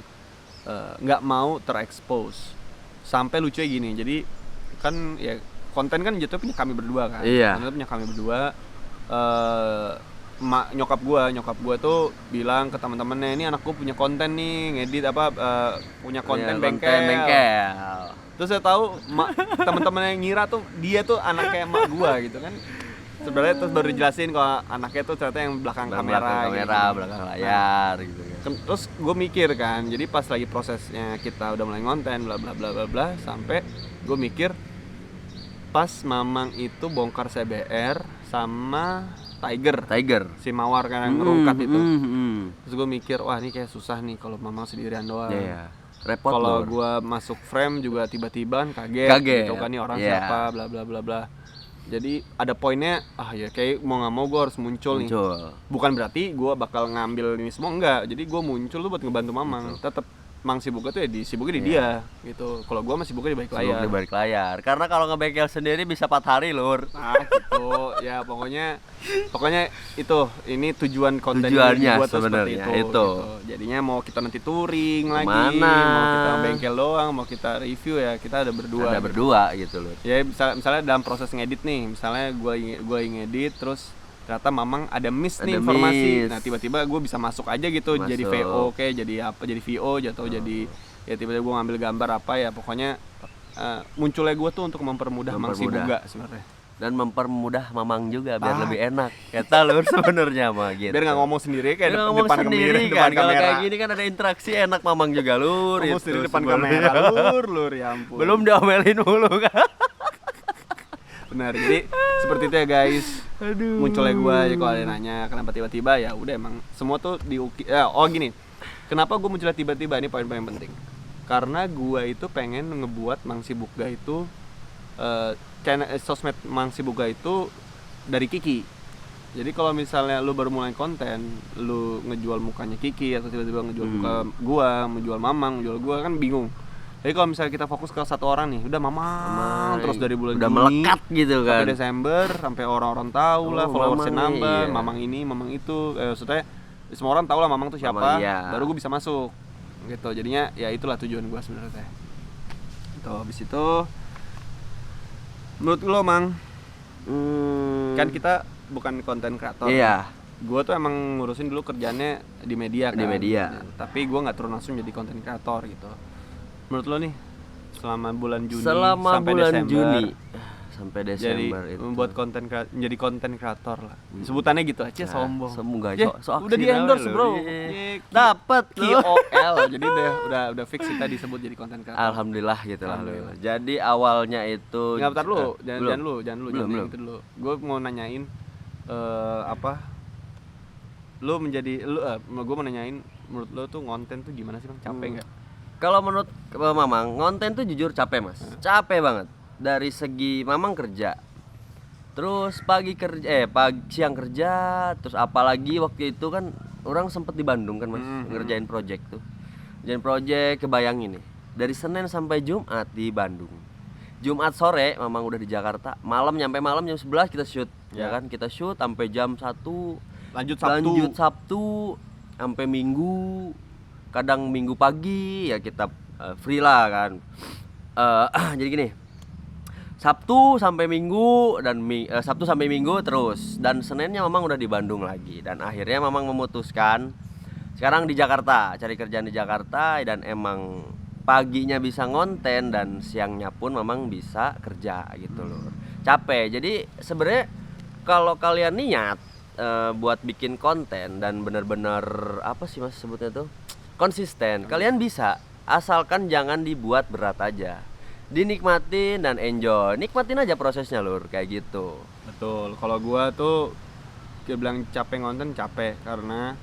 nggak mau terekspos. Sampai lucunya gini. Jadi kan ya konten kan jatuhnya punya kami berdua kan. Iya. Konten punya kami berdua. Nyokap gua tuh bilang ke teman-temannya, ini anak gua punya konten nih, ngedit punya konten Iya, bengkel. Terus saya tahu teman-temannya ngira tuh dia tuh anaknya emak gua gitu kan. Sebenarnya terus baru dijelasin kalau anaknya tuh ternyata yang belakang kamera, belakang layar gitu kan. Terus gue mikir kan, jadi pas lagi prosesnya kita udah mulai ngonten bla bla bla bla bla, sampai gue mikir pas Mamang itu bongkar CBR sama Tiger si Mawar kan yang ngerungkat itu. Terus gue mikir, wah ini kayak susah nih kalau Mamang sendirian doang. Iya. Repot Kalau Lur. gue masuk frame juga tiba-tiba kaget. Gitu kan, nih orang Iya. siapa bla bla bla bla. Jadi ada poinnya, ya kayak mau nggak mau gue harus muncul nih. Bukan berarti gue bakal ngambil ini semua, enggak. Jadi gue muncul tuh buat ngebantu Mamang. Tetap Mang sibuknya tuh ya sibuknya di dia gitu. Kalau gue masih sibuknya di balik layar. Di balik layar. Karena kalau ngebengkel sendiri bisa 4 hari, Lur. Nah gitu. Ya pokoknya itu ini tujuan konten Tujuannya gua tuh seperti sebenarnya itu. itu. Gitu. Jadinya mau kita nanti touring lagi, Kemana? mau kita bengkel doang, mau kita review ya kita ada berdua. Ada berdua gitu, Lur. Ya misalnya dalam proses ngedit nih, misalnya gua ngedit terus ternyata Mamang ada miss nih Ada informasi. miss. Nah, tiba-tiba gue bisa masuk aja gitu, jadi Masuk. VO kayak jadi apa, jadi VO atau jadi ya tiba-tiba gue ngambil gambar apa ya, pokoknya munculnya gue tuh untuk mempermudah Mang Sibuga sebenarnya. Dan mempermudah Mamang juga biar lebih enak. Kata Lur sebenarnya mah gitu. Biar nggak ngomong sendiri kayak Biar ngomong depan sendiri depan kan. Kalau kamera. kayak gini kan ada interaksi enak Mamang juga, Lur. Ngomong itu sendiri depan sebenarnya. kamera, lur ya ampun. Belum diomelin mulu kan. Benar, jadi seperti itu ya guys. Munculnya gue ya kalau ada yang nanya kenapa tiba-tiba, ya udah emang semua tuh gini. Kenapa gue munculnya tiba-tiba, ini poin-poin yang penting. Karena gue itu pengen ngebuat Mang Sibuga itu sosmed Mang Sibuga itu dari Kiki. Jadi kalau misalnya lu baru mulai konten, lu ngejual mukanya Kiki atau tiba-tiba ngejual muka gua, menjual Mamang, menjual gua kan bingung. Jadi kalau misalnya kita fokus ke satu orang nih, udah Mamang terus dari bulan udah Juni melekat gitu kan. sampai Desember, sampai orang-orang tahu lah, followersnya Mamang, nambah, iya. Mamang ini, Mamang itu, maksudnya semua orang tahu lah Mamang tuh siapa, Mamang, iya. baru gue bisa masuk, gitu. Jadinya ya itulah tujuan gue sebenarnya. Tuh habis itu, menurut lo Mang, kan kita bukan konten kreator. Iya. Gue tuh emang ngurusin dulu kerjaannya di media kan. Di media. Tapi gue nggak turun langsung jadi konten kreator gitu. Menurut lo nih, selama bulan Juni Selama sampai bulan Desember, Juni sampai jadi Desember itu membuat menjadi konten kreator lah. Sebutannya gitu aja, sombong. Semoga Ya, udah di endorse bro. Dapat KOL. Jadi udah fix kita disebut jadi konten kreator. Alhamdulillah gitu lah lu. Alhamdulillah. Jadi awalnya itu Nggak, bentar lu, jangan Belum. itu dulu. Gue mau nanyain gue mau nanyain menurut lo tuh ngonten tuh gimana sih Bang? Capek nggak? Kalau menurut Mamang, ngonten tuh jujur capek mas, capek banget. Dari segi Mamang kerja, terus siang kerja, terus apalagi waktu itu kan orang sempet di Bandung kan mas, ngerjain project tuh. Ngerjain project, kebayangin nih, dari Senin sampai Jumat di Bandung. Jumat sore Mamang udah di Jakarta, nyampe malam jam 11 kita shoot, ya kan? Kita shoot sampai jam 1. Lanjut Sabtu. Lanjut Sabtu sampai Minggu. Kadang Minggu pagi ya kita free lah kan. Jadi gini, Sabtu sampai Minggu dan Sabtu sampai Minggu terus, dan Seninnya Mamang udah di Bandung lagi, dan akhirnya Mamang memutuskan sekarang di Jakarta, cari kerjaan di Jakarta, dan emang paginya bisa ngonten dan siangnya pun Mamang bisa kerja gitu loh. Capek. Jadi sebenarnya kalau kalian niat buat bikin konten dan bener-bener apa sih mas sebutnya tuh, konsisten, kalian bisa, asalkan jangan dibuat berat aja, dinikmatin dan enjoy, nikmatin aja prosesnya lur, kayak gitu. Betul. Kalau gua tuh bilang capek ngonten, capek karena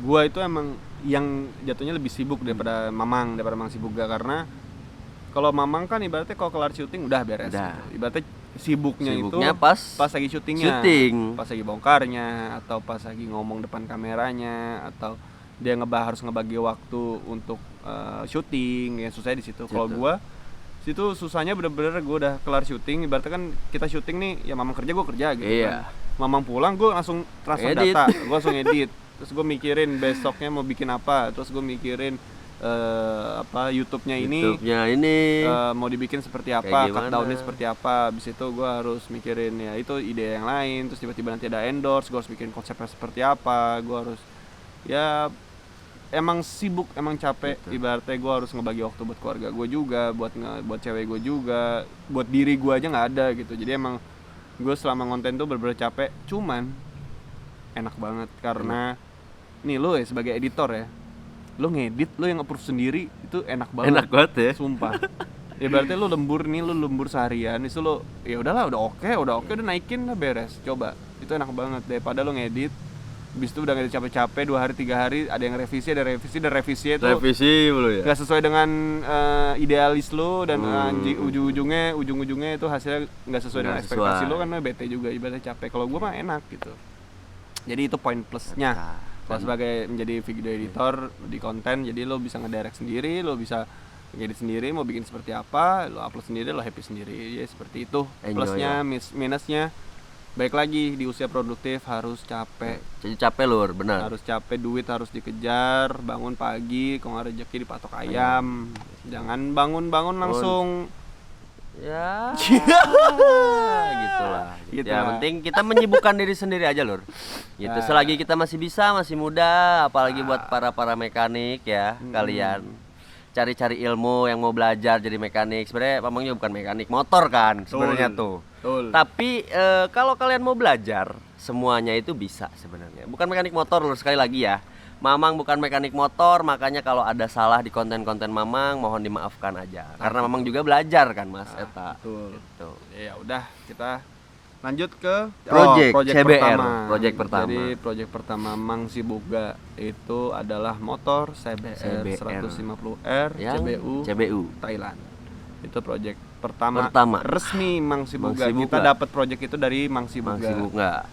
gua itu emang yang jatuhnya lebih sibuk daripada Mamang sibuk gak, karena kalau Mamang kan ibaratnya kalau kelar syuting udah beres Udah. gitu. Ibaratnya sibuknya itu pas lagi syutingnya, pas lagi bongkarnya, atau pas lagi ngomong depan kameranya, atau dia harus ngebagi waktu untuk syuting, ya susahnya di situ. Kalau gua situ susahnya bener-bener gua udah kelar syuting, ibaratnya kan kita syuting nih, ya Mamang kerja gua kerja gitu kan. Mamang pulang gua langsung transfer data, gua langsung edit. Terus gua mikirin besoknya mau bikin apa, terus gua mikirin YouTube-nya ini mau dibikin seperti apa, cut-down-nya seperti apa. Habis itu gue harus mikirin ya itu ide yang lain, terus tiba-tiba nanti ada endorse, gue harus bikin konsepnya seperti apa, gue harus ya emang sibuk, emang capek. Ibaratnya gue harus ngebagi waktu buat keluarga gue juga, buat cewek gue juga, buat diri gue aja nggak ada gitu. Jadi emang gue selama konten tuh bener-bener capek, cuman enak banget karena nih lo ya sebagai editor ya, lo ngedit, lo yang approve sendiri, itu enak banget ya, sumpah. Ya berarti lo lembur seharian, itu lo ya udahlah, udah oke, udah naikin, udah beres, coba. Itu enak banget daripada lo ngedit, habis itu udah ngedit capek-capek 2 hari 3 hari, ada yang revisi itu revisi dulu ya, nggak sesuai dengan idealis lo, dan ujung-ujungnya itu hasilnya nggak sesuai dengan ekspektasi lo, kan lo bete juga, ibaratnya capek. Kalau gue mah enak gitu. Jadi itu poin plusnya. Kalau sebagai menjadi video editor di konten, jadi lo bisa ngedirect sendiri, lo bisa ngedit sendiri, mau bikin seperti apa, lo upload sendiri, lo happy sendiri, ya seperti itu. Plusnya, minusnya, baik lagi di usia produktif harus capek. Jadi capek lur, benar. Harus capek, duit harus dikejar, bangun pagi, kalau nggak rezeki dipatok ayam. Jangan bangun-bangun langsung ya gitulah. Gitu Ya lah. penting kita menyibukkan diri sendiri aja lur. Gitu. Selagi kita masih bisa, masih muda, apalagi buat para mekanik ya, kalian cari-cari ilmu yang mau belajar jadi mekanik. Sebenarnya Mamang juga bukan mekanik motor kan sebenarnya tuh. Tapi kalau kalian mau belajar, semuanya itu bisa sebenarnya. Bukan mekanik motor lur, sekali lagi ya. Mamang bukan mekanik motor, makanya kalau ada salah di konten-konten Mamang mohon dimaafkan aja. Karena Mamang juga belajar kan Mas Eta. Betul. Gitu. Ya udah, kita lanjut ke project CBR, pertama. project pertama. Jadi project pertama Mang Siboga itu adalah motor CBR 150R CBU Thailand. Itu project pertama resmi Mang Siboga. Kita dapat project itu dari Mang Siboga.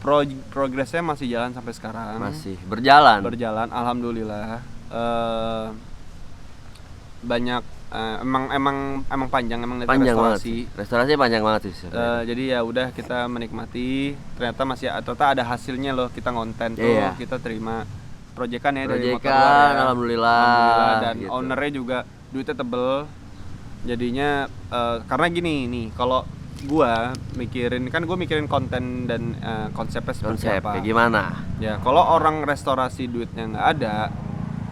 Progresnya masih jalan sampai sekarang. Masih berjalan, alhamdulillah. Banyak emang panjang, panjang restorasi. Restorasinya panjang banget sih. Jadi ya udah, kita menikmati. Ternyata ada hasilnya loh, kita ngonten tuh. Kita terima proyekan ya dari motor luar ya. Alhamdulillah. Dan gitu. Ownernya juga duitnya tebel. Jadinya karena gini nih, kalau gua mikirin konten dan konsepnya seperti apa. Kayak gimana? Ya, kalau orang restorasi duitnya nggak ada,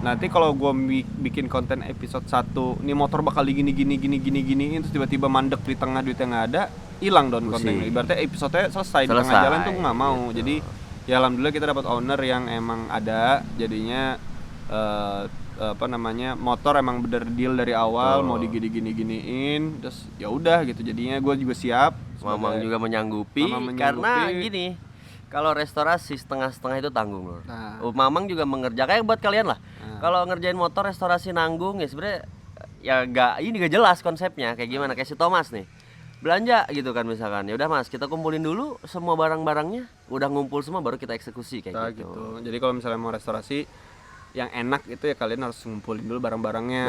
nanti kalau gua bikin konten episode 1, nih motor bakal gini, terus tiba-tiba mandek di tengah, duitnya nggak ada, hilang dong kontennya. Ibaratnya episodenya selesai di tengah jalan tuh nggak mau. Gitu. Jadi ya alhamdulillah kita dapat owner yang emang ada, jadinya motor emang bener deal dari awal, mau diginiin, terus ya udah gitu. Jadinya gue juga siap, Mamang juga menyanggupi. Karena gini, kalau restorasi setengah-setengah itu tanggung lur. Mamang juga mengerjakan buat kalian lah. Kalau ngerjain motor restorasi nanggung ya sebenarnya ya gak jelas konsepnya kayak gimana. Kayak si Thomas nih belanja gitu kan misalkan, ya udah Mas kita kumpulin dulu semua barang-barangnya, udah ngumpul semua baru kita eksekusi kayak Nah, gitu. gitu. Jadi kalau misalnya mau restorasi yang enak itu ya kalian harus ngumpulin dulu barang-barangnya.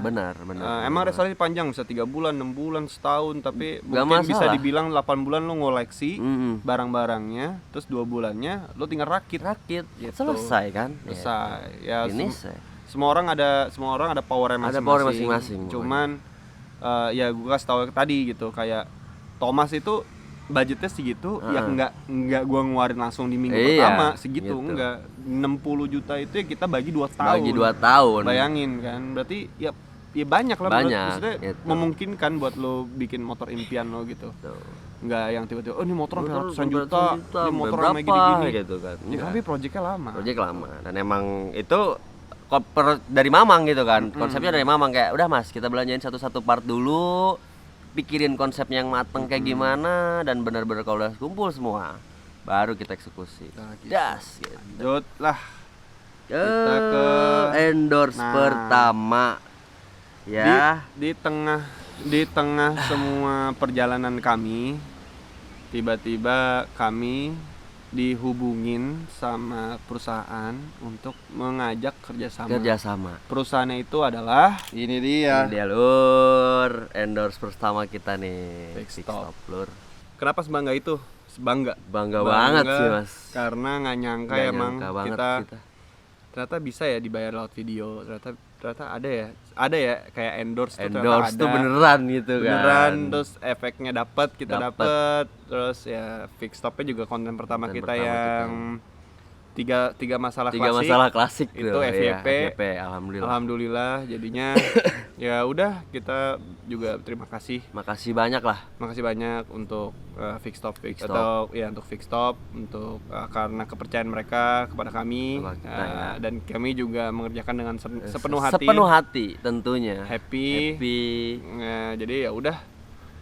Benar. Emang restorasi panjang bisa 3 bulan, 6 bulan, setahun, tapi Gak mungkin bisa masalah. dibilang 8 bulan lu ngoleksi Mm-mm. barang-barangnya, terus 2 bulannya lu tinggal rakit. Rakit Gitu. selesai kan. Selesai. Ya Ini semua orang ada powernya Ada masing-masing. power masing-masing, Cuman ya gue kasih tahu tadi gitu, kayak Thomas itu budgetnya segitu, ya nggak gue ngeluarin langsung di minggu Iya, pertama segitu, gitu. enggak 60 juta itu ya kita bagi 2 tahun. bagi 2 tahun. Bayangin kan, berarti ya banyak lah. Banyak, Maksudnya gitu. memungkinkan buat lo bikin motor impian lo gitu. Tuh. Nggak yang tiba-tiba, oh ini motor sampai Motor ratusan sampai juta, ratusan juta, ini motor berapa sampai gini-gini gitu kan. Ya, Enggak. tapi proyeknya lama. Proyek lama dan emang itu dari Mamang gitu kan. Konsepnya dari Mamang kayak udah Mas kita belanjain satu-satu part dulu, pikirin konsepnya yang mateng kayak gimana, dan benar-benar kalau udah kumpul semua baru kita eksekusi. Nah, gitu. Das gitu. Lanjut lah. Kita ke endorse Nah. pertama ya. Di tengah semua perjalanan kami, tiba-tiba kami dihubungin sama perusahaan untuk mengajak kerjasama. Perusahaannya itu adalah Ini dia. Ini dia lur, endorse pertama kita nih. Fix Stop. Lur. kenapa sebangga itu? Bangga banget sih Mas. Karena nggak nyangka Nggak emang nyangka banget kita kita. ternyata bisa ya dibayar lewat video. Ternyata ada ya kayak endorse tuh ternyata Endorse tuh ada. beneran gitu Beneran, kan. terus efeknya kita Dapet. dapet, terus ya Fix Stopnya juga konten pertama Konten kita pertama yang tiga masalah Tiga klasik. masalah klasik itu tuh, iya, FYP. FYP, alhamdulillah. Alhamdulillah jadinya ya udah, kita juga terima kasih. Makasih banyak lah. Makasih banyak untuk Fix Stop Fix atau ya untuk Fix Stop untuk karena kepercayaan mereka kepada kami, Kepada kita, ya. dan kami juga mengerjakan dengan sepenuh hati. Sepenuh hati tentunya. Happy. Happy. Jadi ya udah.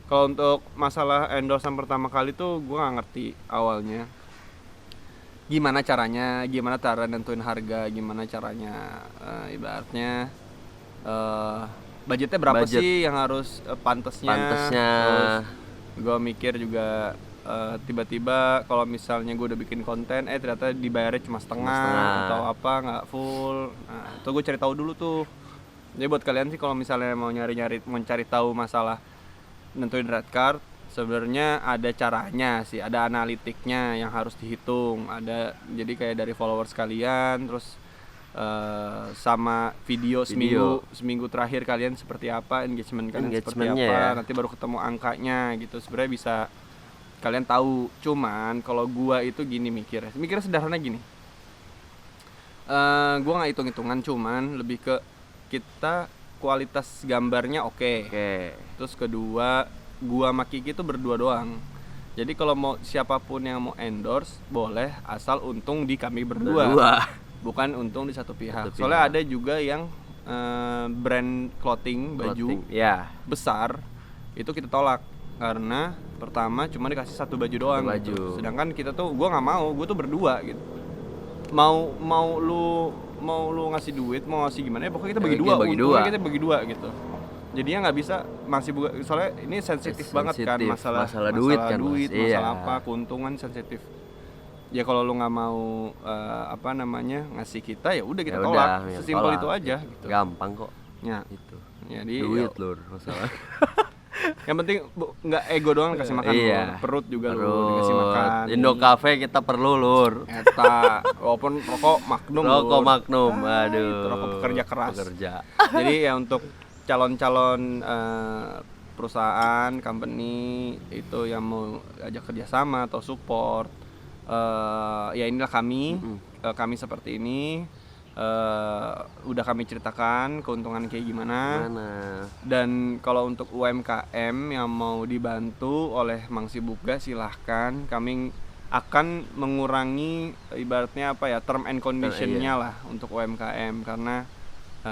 Kalau untuk masalah endorsean pertama kali tuh gue nggak ngerti awalnya gimana caranya, gimana cara nentuin harga, gimana caranya ibaratnya budgetnya berapa Budget. sih yang harus pantesnya. Terus gue mikir juga tiba-tiba kalau misalnya gue udah bikin konten ternyata dibayarnya cuma setengah atau apa, nggak full. Nah itu gue cari tahu dulu tuh. Jadi buat kalian sih kalau misalnya mau mencari tahu masalah nentuin red card, sebenarnya ada caranya sih, ada analitiknya yang harus dihitung. Ada, jadi kayak dari followers kalian, terus sama video seminggu terakhir kalian seperti apa, engagement kalian seperti apa, ya. nanti baru ketemu angkanya gitu. Sebenarnya bisa kalian tahu. Cuman kalau gua itu gini mikirnya sederhana gini. Gua nggak hitung-hitungan, cuman lebih ke kita kualitas gambarnya oke. Terus kedua, gua sama Kiki itu berdua doang. Jadi kalau mau siapapun yang mau endorse boleh, asal untung di kami berdua. Bukan untung di satu pihak. Soalnya ada juga yang brand clothing baju ya. besar itu kita tolak karena pertama cuma dikasih satu baju doang. Gitu. Sedangkan kita tuh, gua nggak mau, gua tuh berdua gitu. Mau lu ngasih duit, mau ngasih gimana ya, pokoknya kita bagi dua. Untungnya kita bagi dua gitu. Jadinya nggak bisa soalnya ini sensitif banget kan, masalah duit kan, masalah apa, keuntungan sensitif. Ya kalau lu nggak mau ngasih kita, ya udah kita tolak. Sesimpel itu aja gitu. Gampang kok. Ya Itu. Jadi Duit lur masalah. yang penting nggak ego doang kasih makan, Iya. perut juga lu dikasih makan. Indo Cafe kita perlu lur. Eta, walaupun rokok Magnum. Aduh. Itu rokok pekerja keras. Jadi ya untuk calon-calon perusahaan, company itu yang mau ajak kerjasama atau support, ya inilah kami. Kami seperti ini. Udah kami ceritakan keuntungan kayak gimana. Dan kalau untuk UMKM yang mau dibantu oleh Mang Sibuga, silahkan. Kami akan mengurangi ibaratnya term and condition-nya lah untuk UMKM, karena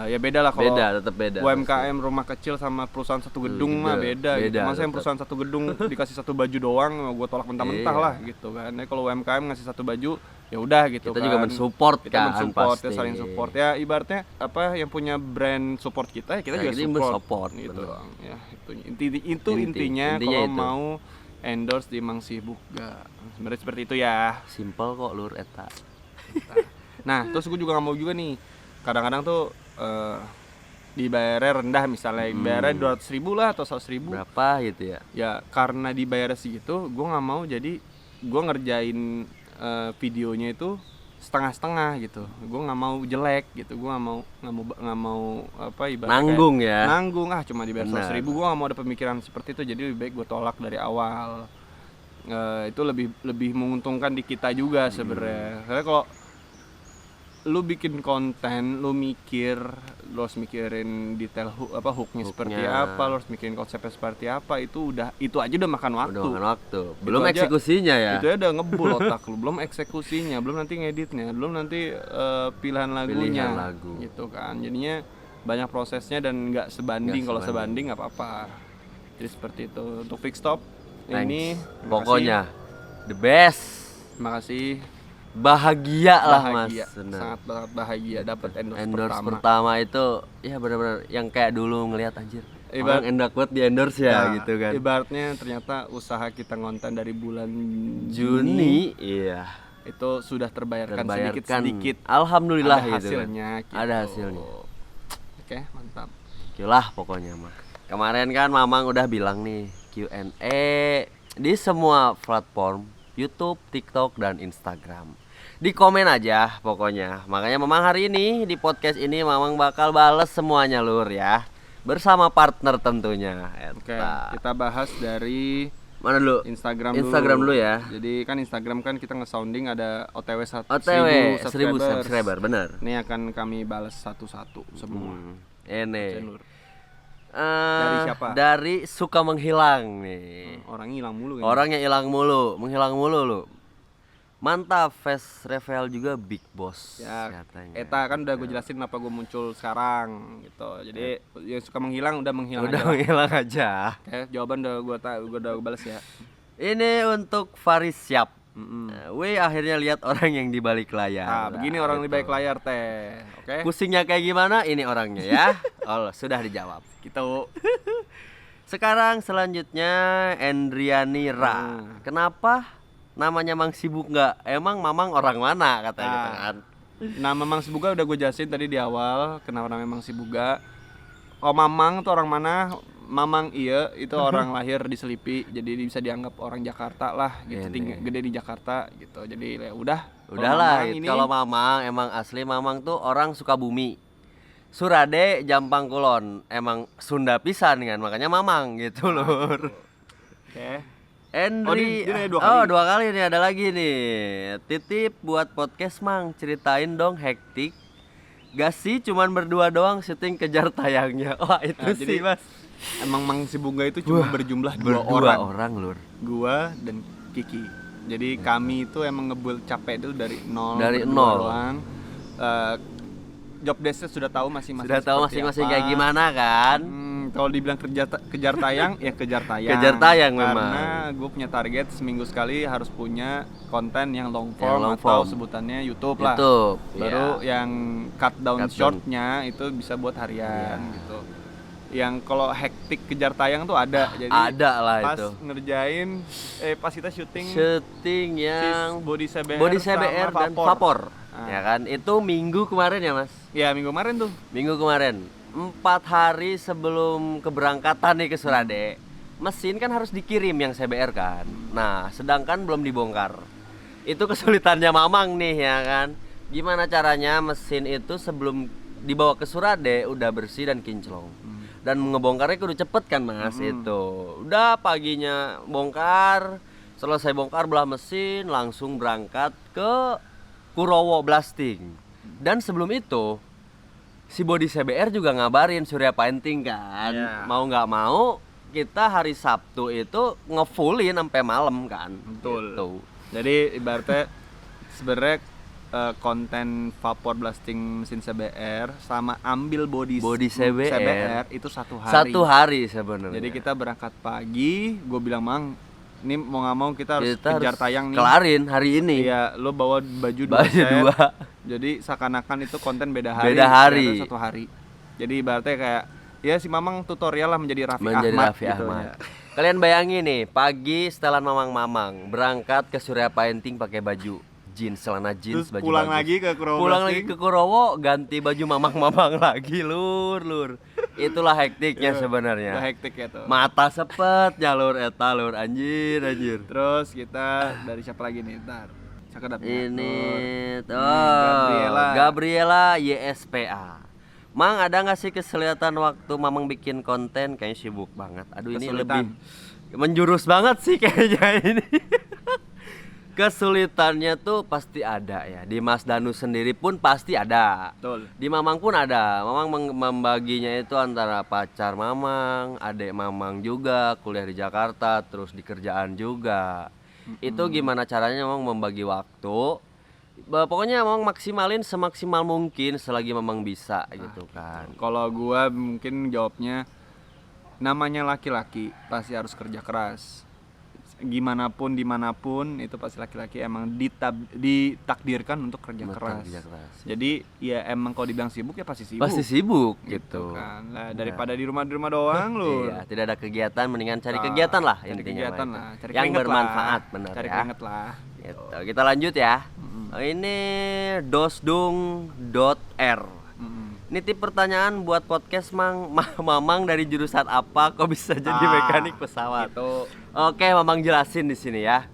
ya beda lah kalau tetap beda. UMKM rumah kecil sama perusahaan satu gedung mah beda gitu. Masa yang perusahaan satu gedung dikasih satu baju doang, gue tolak mentah-mentah lah gitu kan. Jadi kalau UMKM ngasih satu baju ya udah gitu Kita kan. juga mensupport kita kan, mensupport ya, pasti. saling support ya, ibaratnya apa yang punya brand support kita ya kita Nah, juga jadi support men-support, gitu bener. doang ya. Itu intinya intinya kalau itu. mau endorse di Mang Sibuk sebenarnya seperti itu ya. Simple kok lur eta. Nah terus gue juga nggak mau juga nih, kadang-kadang tuh dibayarnya rendah, misalnya dibayarnya 200.000 lah atau 100.000 Berapa gitu ya? ya, karena dibayar segitu gue nggak mau jadi gue ngerjain videonya itu setengah-setengah gitu. Gue nggak mau jelek gitu, gue nggak mau apa ibaratnya Nanggung ya. nanggung cuma dibayar Benar. 100.000, gue nggak mau ada pemikiran seperti itu. Jadi lebih baik gue tolak dari awal. Itu lebih menguntungkan di kita juga sebenarnya. Karena kalau lu bikin konten, lu harus mikirin detail hooknya seperti apa, lu harus mikirin konsepnya seperti apa, itu aja udah makan waktu. Udah makan waktu. Belum aja- eksekusinya ya. Itu aja udah ngebul otak lu, belum eksekusinya, belum nanti ngeditnya, belum nanti pilihan lagunya, Pilihan lagu. gitu kan. Jadinya banyak prosesnya dan nggak sebanding. Nggak Kalau sebanding. sebanding nggak apa-apa. Jadi seperti itu. Untuk Fix Stop Thanks. ini Pokoknya the best. terima kasih. Bahagia lah mas. Bahagia, Bener. sangat bahagia dapat endorse Endorse pertama. pertama itu ya benar-benar yang kayak dulu ngelihat anjir. Ibarat- Orang enak buat di endorse ya Nah, gitu kan. Ibaratnya ternyata usaha kita ngonten dari bulan Juni, iya. itu sudah terbayarkan Terbayarkan. sedikit-sedikit. Alhamdulillah Ada gitu hasilnya, kan. gitu. Ada hasilnya. Oke, mantap. Gitulah pokoknya mah. Kemarin kan Mamang udah bilang nih Q&A di semua platform YouTube, TikTok, dan Instagram. Di komen aja pokoknya. Makanya Mamang hari ini di podcast ini Mamang bakal bales semuanya lur ya. Bersama partner tentunya. Oke, Eta. kita bahas dari Mana dulu? Instagram dulu ya. Jadi kan Instagram kan kita nge-sounding ada OTW OTW 1000 subscribers. subscriber bener. Ini akan kami balas satu-satu semua. Ini. Cenur. Eh, Dari siapa? Dari suka menghilang nih. Orang hilang mulu kan. Orangnya hilang mulu, menghilang mulu lu. Mantap, face reveal juga Big Boss Ya, katanya. Eta kan udah gue jelasin kenapa gue muncul sekarang gitu. Jadi yang suka menghilang udah menghilang Udah aja. menghilang aja. Oke, jawaban udah gue balas ya. Ini untuk Faris Siap. Wih, akhirnya lihat orang yang di balik layar. Nah, begini orang di gitu. balik layar teh. Oke. Pusingnya kayak gimana? Ini orangnya ya. Oh, sudah dijawab. Gitu. Sekarang selanjutnya Endriani Ra. Kenapa namanya Mang Sibuk nggak? Emang Mamang orang mana katanya gitu kan? Nah, Mamang Sibuga udah gue jelasin tadi di awal kenapa namanya Mamang Sibuga. Oh, Mamang tuh orang mana? Mamang iya, itu orang lahir di Selipi, jadi bisa dianggap orang Jakarta lah gitu, gede di Jakarta gitu. Jadi ya udah. Udahlah, kalau Mamang emang asli Mamang tuh orang Sukabumi. Surade Jampang Kulon, emang Sunda pisan kan, makanya Mamang gitu lur. Oke. Endri, dia nanya 2 kali. dua kali nih, ada lagi nih. Titip buat podcast Mang, ceritain dong hektik. Gak sih cuman berdua doang syuting kejar tayangnya. Wah itu Nah, sih jadi mas. Emang Mang Sibuga itu cuma berjumlah 2 Berdua orang. orang lur. Gua dan Kiki. Jadi kami itu emang ngebul capek dulu dari nol. Dari berdua nol. doang. Job desk-nya sudah tahu masing-masing. Sudah tahu seperti masing-masing apa. kayak gimana kan? Kalau dibilang kejar tayang ya kejar tayang. Kejar tayang memang. Karena gue punya target seminggu sekali harus punya konten yang long form, long atau form. sebutannya YouTube lah. YouTube. Baru iya. yang cut down Cut down. shortnya itu bisa buat harian gitu. Yang kalau hektik kejar tayang tuh ada. Jadi ada lah pas itu. ngerjain pas kita syuting Syuting yang Body CBR, Body sama CBR dan Vapor. Ah. Ya kan? Itu minggu kemarin ya mas? Ya minggu kemarin tuh. Minggu kemarin 4 hari sebelum keberangkatan nih ke Surade, mesin kan harus dikirim yang CBR kan. Nah sedangkan belum dibongkar. Itu kesulitannya Mamang nih ya kan. Gimana caranya mesin itu sebelum dibawa ke Surade udah bersih dan kinclong. Dan ngebongkarnya kudu cepet kan mas. Itu udah paginya bongkar, selesai bongkar belah mesin langsung berangkat ke Kurowo Blasting. Dan sebelum itu si Body CBR juga ngabarin Surya Painting kan. Yeah. Mau nggak mau kita hari Sabtu itu ngefullin sampai malam kan. Betul. Gitu. Jadi ibaratnya sebenarnya konten vapor blasting mesin CBR sama ambil body CBR itu 1 hari. 1 hari sebenarnya. Jadi kita berangkat pagi, gue bilang Mang Ini mau nggak mau kita harus kejar tayang nih. Kelarin hari ini. Iya, lo bawa baju 2 Baju set. 2. Jadi seakan-akan itu konten beda hari. Beda hari. Ternyata satu hari. Jadi ibaratnya kayak ya si Mamang tutorial lah menjadi Raffi Ahmad gitu ya. Kalian bayangin nih, pagi setelan Mamang berangkat ke Surya Painting pakai baju jeans, celana jeans, Terus baju pulang bagus. lagi ke Kurowo. Pulang lagi ke Kurowo, ganti baju Mamang lagi, lur. Itulah hektiknya sebenarnya. Udah hektik ya tuh. Mata sepetnya lur, eta lur, anjir. Terus kita dari siapa lagi nih? Ntar. Cakep Ini tuh Gabriela. Gabriela YSPA. Mang, ada nggak sih kesulitan waktu Mamang bikin konten? Kayaknya sibuk banget. Aduh, ini Kesulitan. lebih menjurus banget sih kayaknya ini. Kesulitannya tuh pasti ada ya. Di Mas Danu sendiri pun pasti ada. Betul. Di Mamang pun ada. Mamang membaginya itu antara pacar Mamang, adik Mamang juga, kuliah di Jakarta, terus di kerjaan juga. Itu gimana caranya Mamang membagi waktu? Pokoknya Mamang maksimalin semaksimal mungkin selagi Mamang bisa gitu kan. Kalau gua mungkin jawabnya namanya laki-laki pasti harus kerja keras. Gimana pun dimanapun itu pasti laki-laki emang ditakdirkan untuk kerja keras. Jadi ya emang kalau dibilang sibuk ya pasti sibuk. Pasti sibuk gitu. Kan. Lah, daripada di rumah doang lu. Iya, tidak ada kegiatan mendingan cari kegiatan lah Cari intinya. kegiatan mah lah, itu. cari Yang keringet bermanfaat lah. benar Cari ya. keringet lah. Gitu. Kita lanjut ya. Ini dosdung.r. Ini tip pertanyaan buat podcast Mang. Mamang dari jurusan apa kok bisa jadi mekanik pesawat? Gitu. Oke, Mamang jelasin di sini ya.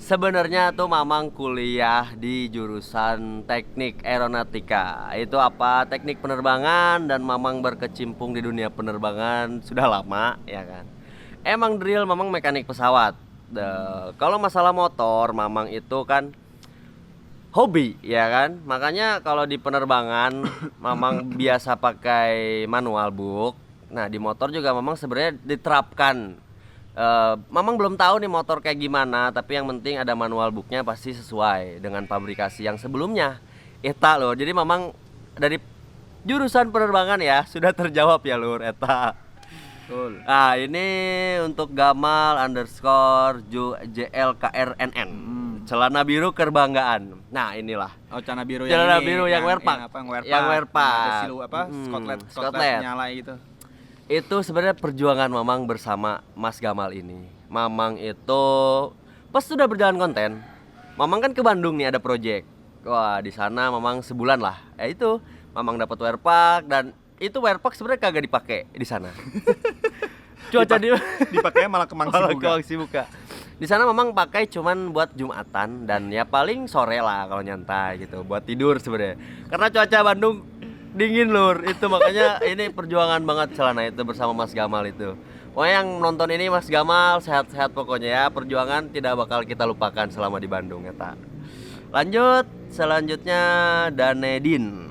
Sebenarnya tuh Mamang kuliah di jurusan Teknik Aeronautika. Itu apa? Teknik penerbangan, dan Mamang berkecimpung di dunia penerbangan sudah lama ya kan. Emang drill Mamang mekanik pesawat. Kalau masalah motor Mamang itu kan hobi ya kan. Makanya kalau di penerbangan Mamang biasa pakai manual book. Nah, di motor juga Mamang sebenarnya diterapkan. Mamang belum tahu nih motor kayak gimana, tapi yang penting ada manual booknya pasti sesuai dengan pabrikasi yang sebelumnya. Eta loh. Jadi Mamang dari jurusan penerbangan ya sudah terjawab ya lur eta. Betul. Nah, ini untuk Gamal _ JLKRNN. Celana biru kebanggaan. Nah, inilah. Oh, celana biru Celana yang ini, biru yang wearpack. Yang wearpack. Ada silu apa? Skotlet nyala gitu. Itu sebenarnya perjuangan Mamang bersama Mas Gamal ini. Mamang itu pas sudah berjalan konten, Mamang kan ke Bandung nih ada project. Wah, di sana Mamang sebulan lah. Itu Mamang dapat wearpack, dan itu wearpack sebenarnya kagak dipakai di sana. Cuaca Dipakainya malah ke Mangsi buka. Di sana Mamang pakai cuman buat Jumatan, dan ya paling sore lah kalau nyantai gitu, buat tidur sebenarnya. Karena cuaca Bandung dingin lur, itu makanya ini perjuangan banget celana itu bersama Mas Gamal itu. Pokoknya yang nonton ini Mas Gamal sehat-sehat pokoknya ya, perjuangan tidak bakal kita lupakan selama di Bandung ya tak. Lanjut, selanjutnya Danedin.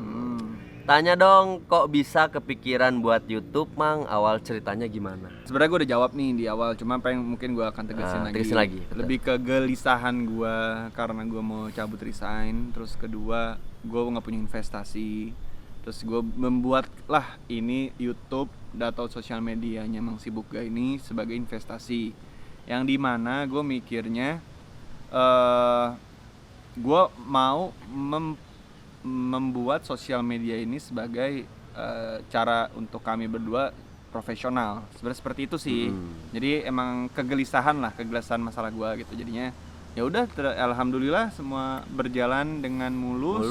Tanya dong, kok bisa kepikiran buat YouTube Mang? Awal ceritanya gimana? Sebenarnya gue udah jawab nih di awal, cuma mungkin gue akan tegasin lagi. Betul. Lebih kegelisahan gue karena gue mau cabut resign. Terus kedua, gue nggak punya investasi. Terus gue membuat lah ini YouTube atau sosial medianya Mang Sibuka ini sebagai investasi. Yang dimana gue mikirnya gue mau membuat sosial media ini sebagai cara untuk kami berdua profesional. Sebenarnya seperti itu sih. Jadi emang kegelisahan masalah gue gitu. Jadinya ya udah, alhamdulillah semua berjalan dengan mulus.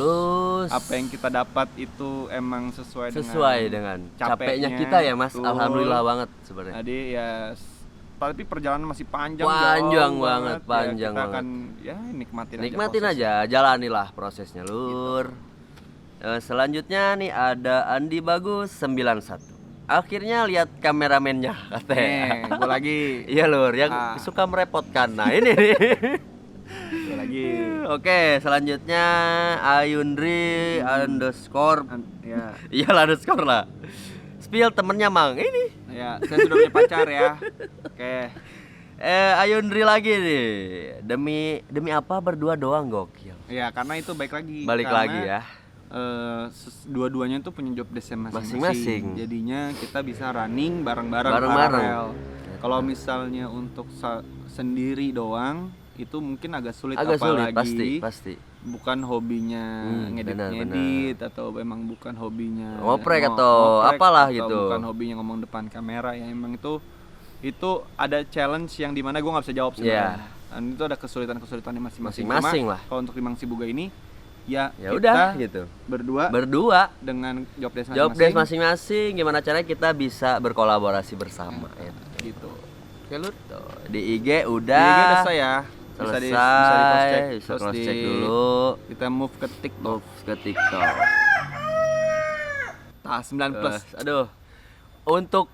Apa yang kita dapat itu emang sesuai dengan capeknya kita ya Mas. Betul. Alhamdulillah banget sebenarnya. Jadi ya tapi perjalanan masih panjang banget. Ya, kita akan ya nikmatin aja, jalanilah prosesnya lur. Selanjutnya nih ada Andi Bagus 91. Akhirnya lihat kameramennya katanya. Gue lagi. Iya lur, yang suka merepotkan. Nah ini nih. Gue lagi. Oke, selanjutnya Ayundri underscore. Ya. Iyalah underscore lah. Spill temennya Mang ini. Ya, saya sudah punya pacar ya. Oke. Ayundri lagi nih. Demi apa berdua doang gokil. Ya, karena itu balik Balik lagi ya. Dua-duanya tuh punya job desk masing-masing. Masing-masing. Jadinya kita bisa running bareng-bareng. Bareng-bareng. Kalau misalnya untuk sendiri doang itu mungkin agak sulit, Agak sulit, apalagi pasti. bukan hobinya Benar. ngedit atau memang bukan hobinya Ngoprek atau apalah atau gitu. bukan hobinya ngomong depan kamera ya. Emang itu ada challenge yang dimana gue nggak bisa jawab sebenarnya. Dan itu ada kesulitan-kesulitannya masing-masing. Masing-masing lah. Kalau untuk di Mangsi Buga ini ya Ya kita udah gitu. berdua dengan job desk Job desk masing-masing, gimana caranya kita bisa berkolaborasi bersama ya. gitu. Oke, Lur. Tuh, di IG Di udah IG udah selesai ya. selesai, bisa Terus cross check dulu. Kita move ke TikTok. Move ke TikTok. 9 plus. Aduh. Untuk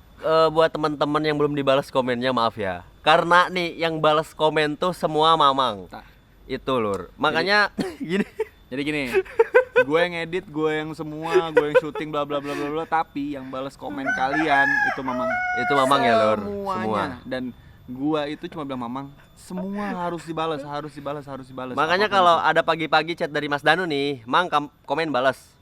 buat teman-teman yang belum dibalas komennya, maaf ya. Karena nih yang balas komen tuh semua mamang. Tah. Itu Lur. Makanya gini. Jadi gini, gue yang edit, gue yang semua, gue yang syuting bla bla bla bla bla, tapi yang balas komen kalian itu mamang. Itu mamang ya Lur. Semuanya. Semua. Dan gue itu cuma bilang mamang, semua harus dibalas. Makanya Apapun kalau itu. ada pagi-pagi chat dari Mas Danu nih, Mang komen balas.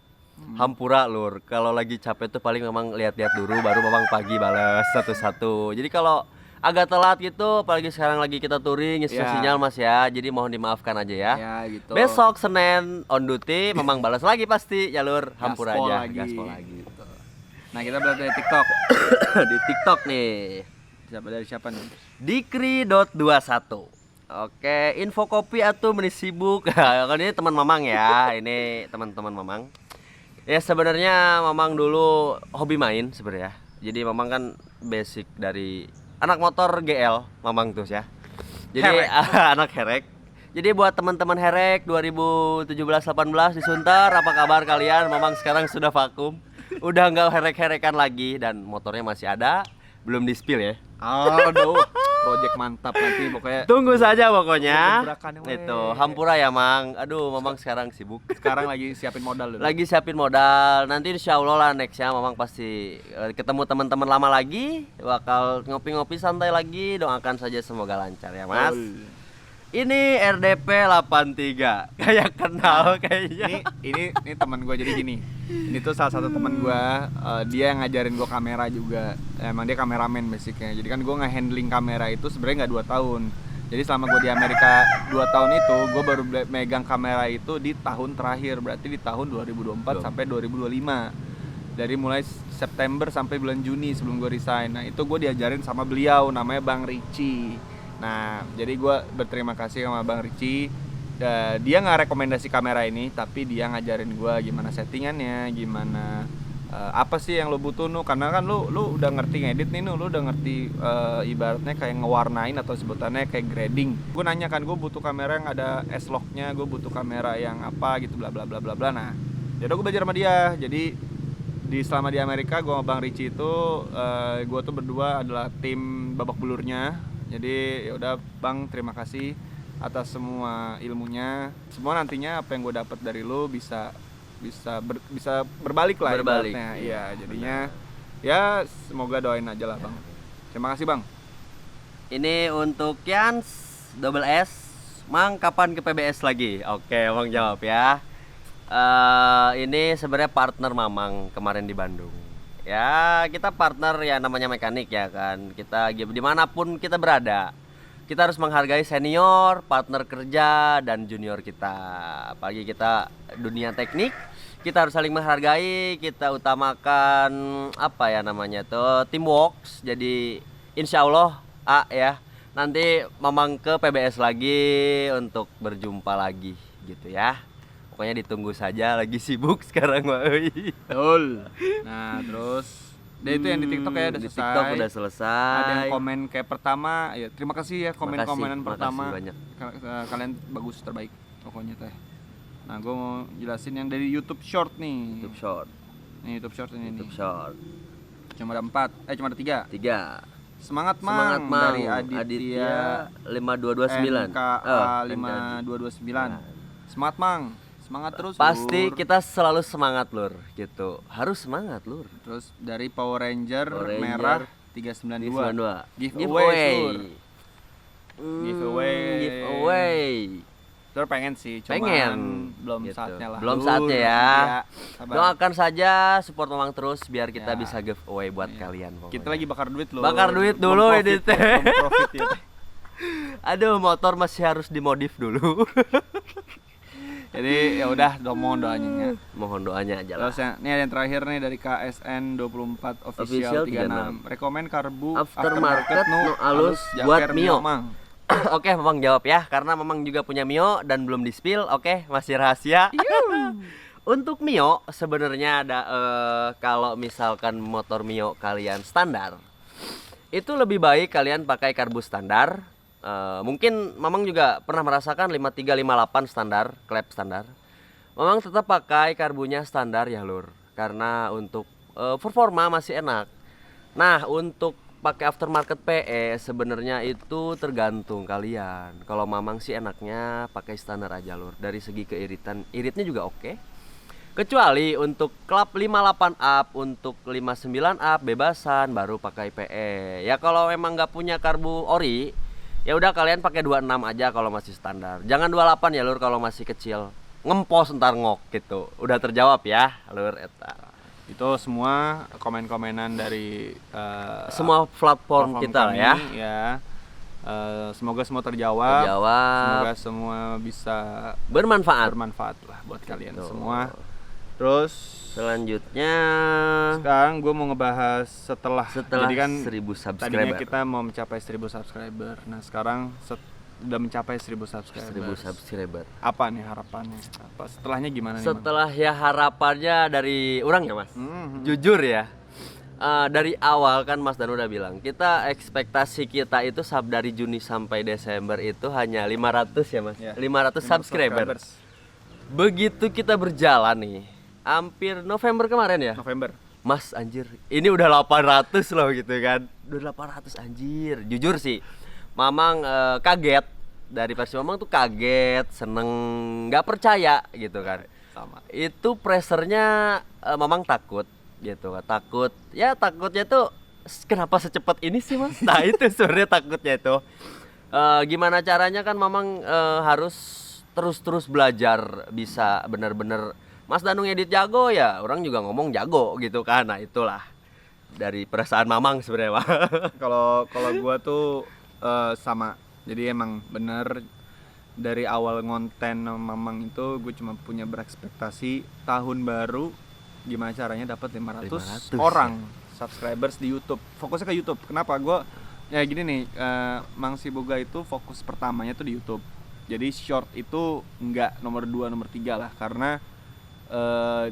Hampura Lur. Kalau lagi capek tuh paling memang lihat-lihat dulu baru memang pagi balas satu-satu. Jadi kalau agak telat gitu, apalagi sekarang lagi kita touring, Ya. sinyal Mas ya. Jadi mohon dimaafkan aja ya. Ya gitu. Besok Senin on duty memang balas lagi pasti ya Lur. Hampura Gaspol aja, lagi. gaspol lagi. Gitu. Nah kita berarti dari TikTok. Di TikTok nih. Dari siapa nih? Dikri.21. Oke, info kopi atau meni sibuk. Kan ini teman Mamang ya. Ini teman-teman Mamang. Ya sebenarnya Mamang dulu hobi main sebenarnya. Jadi Mamang kan basic dari anak motor GL Mamang tuh ya. Jadi anak herek. Jadi buat teman-teman herek 2017-18 di Sunter, apa kabar kalian? Mamang sekarang sudah vakum. Udah nggak herek-herekan lagi dan motornya masih ada, belum di spill ya. Aduh, project mantap nanti pokoknya. Tunggu saja pokoknya. Gebrakannya, weh. Itu hampura ya Mang. Aduh, Mamang sekarang sibuk. Sekarang lagi siapin modal dulu. Lagi siapin modal. Nanti insya Allah lah nextnya Mamang pasti ketemu teman-teman lama lagi. Bakal ngopi-ngopi santai lagi. Doakan saja semoga lancar ya Mas. Ini RDP 83. Kayak kenal kayaknya. Ini teman gue, jadi gini. Ini tuh salah satu teman gue, dia yang ngajarin gue kamera juga. Emang dia kameramen basicnya. Jadi kan gue nge-handling kamera itu sebenarnya nggak 2 tahun. Jadi selama gue di Amerika 2 tahun itu, gue baru megang kamera itu di tahun terakhir. Berarti di tahun 2024 sampai 2025. Dari mulai September sampai bulan Juni sebelum gue resign. Nah itu gue diajarin sama beliau, namanya Bang Ricci. Nah jadi gue berterima kasih sama Bang Ricci. Dia nggak rekomendasi kamera ini, tapi dia ngajarin gue gimana settingannya, gimana apa sih yang lo butuh nu, karena kan lu udah ngerti ngedit nih nu, lu udah ngerti ibaratnya kayak ngewarnain atau sebutannya kayak grading. Gue nanya kan, gue butuh kamera yang ada S-Log-nya, gue butuh kamera yang apa gitu bla bla bla bla bla. Nah jadi gue belajar sama dia. Jadi selama di Amerika gue sama Bang Ricci itu gue tuh berdua adalah tim babak belurnya. Jadi ya udah Bang, terima kasih atas semua ilmunya. Semua nantinya apa yang gue dapat dari lu bisa berbalik lah Berbalik. ibaratnya. Iya, jadinya ya semoga doain aja lah Bang. Terima kasih Bang. Ini untuk Yans double S. Mang kapan ke PBS lagi? Oke, Bang jawab ya. Ini sebenarnya partner Mamang kemarin di Bandung. Ya kita partner ya, namanya mekanik ya kan. Kita dimanapun kita berada, kita harus menghargai senior, partner kerja, dan junior kita. Apalagi kita dunia teknik, kita harus saling menghargai. Kita utamakan apa ya namanya tuh, teamwork. Jadi insya Allah ya nanti Mamang ke PBS lagi untuk berjumpa lagi gitu ya. Pokoknya ditunggu saja, lagi sibuk sekarang Mbak. Betul. Nah, terus itu yang di TikTok ya udah di selesai. TikTok udah selesai. Ada yang komen kayak pertama, ya terima kasih ya komen-komenan Makasih pertama. banyak. Kalian bagus, terbaik pokoknya teh. Nah, gue mau jelasin yang dari YouTube Short nih. YouTube Short. Nih YouTube Short ini YouTube nih. Short. Cuma ada 4, cuma ada 3. 3. Semangat Semangat Mang, Mang. dari Aditya 5229. NKA 5229. Semangat Mang. Semangat terus Pasti Lur. kita selalu semangat Lur gitu. Harus semangat Lur. Terus dari Power Ranger, Power Ranger merah 392. 92. Giveaway, Lur. Hmm, Giveaway. Giveaway. Sebenarnya pengen sih, cuman Pengen belum gitu. saatnya lah. Belum Lur. saatnya ya. Iya, sabar. Doakan saja support Mamang terus biar kita Ya. bisa giveaway buat kalian pokoknya. Kita lagi bakar duit loh. Bakar duit Belum dulu profit, ini teh. belum profit ya. Aduh, motor masih harus dimodif dulu. Jadi ya udah mohon doanya ya. Mohon doanya aja lah. Terus ini ada yang terakhir nih dari KSN 24 official Official 36. Rekomen karbu Aftermarket nu alus buat Jaker Mio. Mang. Oke, Mamang jawab ya, karena Mamang juga punya Mio dan belum di-spill. Oke, masih rahasia. Untuk Mio sebenarnya ada kalau misalkan motor Mio kalian standar, itu lebih baik kalian pakai karbu standar. Mungkin Mamang juga pernah merasakan 5358 standar, klep standar. Mamang tetap pakai karbunya standar ya, Lur. Karena untuk performa masih enak. Nah, untuk pakai aftermarket PE sebenarnya itu tergantung kalian. Kalau Mamang sih enaknya pakai standar aja, Lur. Dari segi keiritan, iritnya juga oke. Kecuali untuk klap 58 up, untuk 59 up bebasan baru pakai PE. Ya kalau memang nggak punya karbu ori, ya udah kalian pakai 26 aja kalau masih standar. Jangan 28 ya, Lur, kalau masih kecil. Ngempos ntar ngok gitu. Udah terjawab ya, Lur eta. Itu semua komen-komenan dari Semua platform kita lah kami, ya. Semoga semua terjawab. Semoga semua bisa Bermanfaat. bermanfaat lah buat kalian Betul. semua. Terus Selanjutnya sekarang gue mau ngebahas setelah setelah jadi kan 1000 tadinya subscriber. kita mau mencapai 1000 subscriber. Nah, sekarang udah mencapai 1000 subscriber. 1000 subscriber. Apa nih harapannya? Apa setelahnya gimana nih? Mang? Setelah ya harapannya dari orang ya, Mas. Mhm. Jujur ya. Dari awal kan Mas Dan udah bilang, kita ekspektasi kita itu dari Juni sampai Desember itu hanya 500 ya, Mas. Ya, 500 subscriber. subscribers. Begitu kita berjalan nih, hampir November kemarin ya. November. Mas anjir, ini udah 800 loh gitu kan. Udah 800 anjir. Jujur sih, Mamang kaget. Dari versi Mamang tuh kaget, seneng, nggak percaya gitu kan. Sama. Itu pressernya Mamang takut gitu kan. Takut, ya takutnya tuh kenapa secepat ini sih, Mas? Nah itu sebenarnya takutnya itu. Gimana caranya kan Mamang harus terus-terus belajar bisa bener-bener. Mas Danu ngedit jago ya, orang juga ngomong jago gitu kan. Nah itulah dari perasaan Mamang sebenarnya. Kalau gua tuh sama. Jadi emang bener dari awal ngonten sama Mamang itu gue cuma punya berekspektasi tahun baru gimana caranya dapat 500 500 orang subscribers di YouTube. Fokusnya ke YouTube. Kenapa? Gua ya gini nih, Mang Siboga itu fokus pertamanya tuh di YouTube. Jadi short itu enggak nomor 2, nomor 3 lah, karena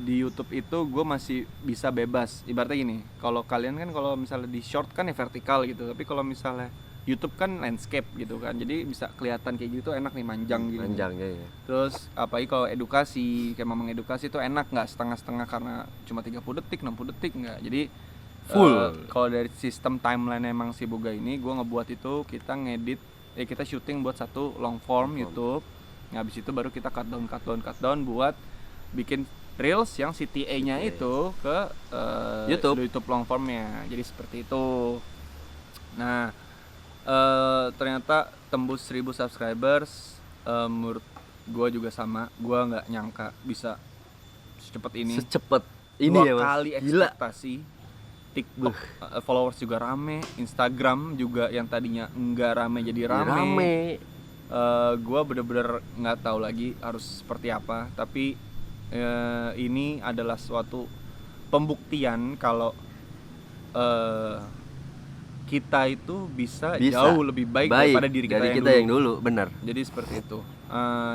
di YouTube itu gue masih bisa bebas. Ibaratnya gini, kalau kalian kan kalau misalnya di short kan ya vertikal gitu, tapi kalau misalnya YouTube kan landscape gitu kan, jadi bisa kelihatan kayak gitu enak nih, manjang gitu. Panjang ya. Terus apalagi kalau edukasi, kayak Mamang edukasi tuh enak, nggak setengah-setengah karena cuma 30 detik, 60 detik nggak. Jadi Full. kalau dari sistem timeline emang si Boga ini, gue ngebuat itu kita ngedit, kita syuting buat satu long form YouTube. Nah, habis itu baru kita cut down buat bikin reels yang CTA-nya itu ke YouTube long formnya. Jadi seperti itu. Nah, ternyata tembus 1000 subscribers. Menurut gue juga sama, gue nggak nyangka bisa secepat ini. Secepat ini 2 ya, Mas. kali Gila. ekspektasi. TikTok followers juga rame, Instagram juga yang tadinya enggak rame jadi rame. Gue bener-bener nggak tahu lagi harus seperti apa, tapi ini adalah suatu pembuktian kalau kita itu bisa jauh lebih baik daripada diri kita, yang dulu, benar. Jadi seperti itu.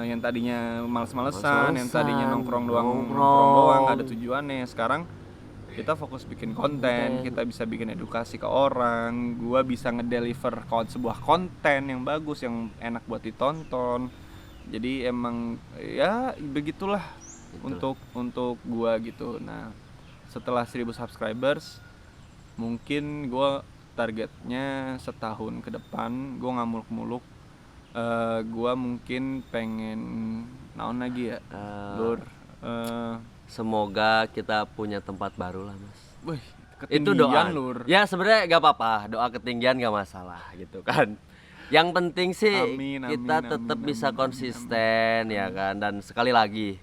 Yang tadinya males-malesan, yang tadinya nongkrong doang gak ada tujuannya. Sekarang kita fokus bikin konten, kita bisa bikin edukasi ke orang. Gua bisa ngedeliver sebuah konten yang bagus, yang enak buat ditonton. Jadi emang ya begitulah untuk gua gitu. Nah, setelah 1000 subscribers, mungkin gua targetnya setahun ke depan gue nggak muluk-muluk. Gue mungkin pengen naon lagi ya, Lur. Semoga kita punya tempat baru lah, Mas. Wih, Itu doa, Lur. ya sebenarnya gak apa-apa, doa ketinggian gak masalah gitu kan. Yang penting sih Amin, kita amin, tetap amin, bisa amin, konsisten ya kan. Dan sekali lagi,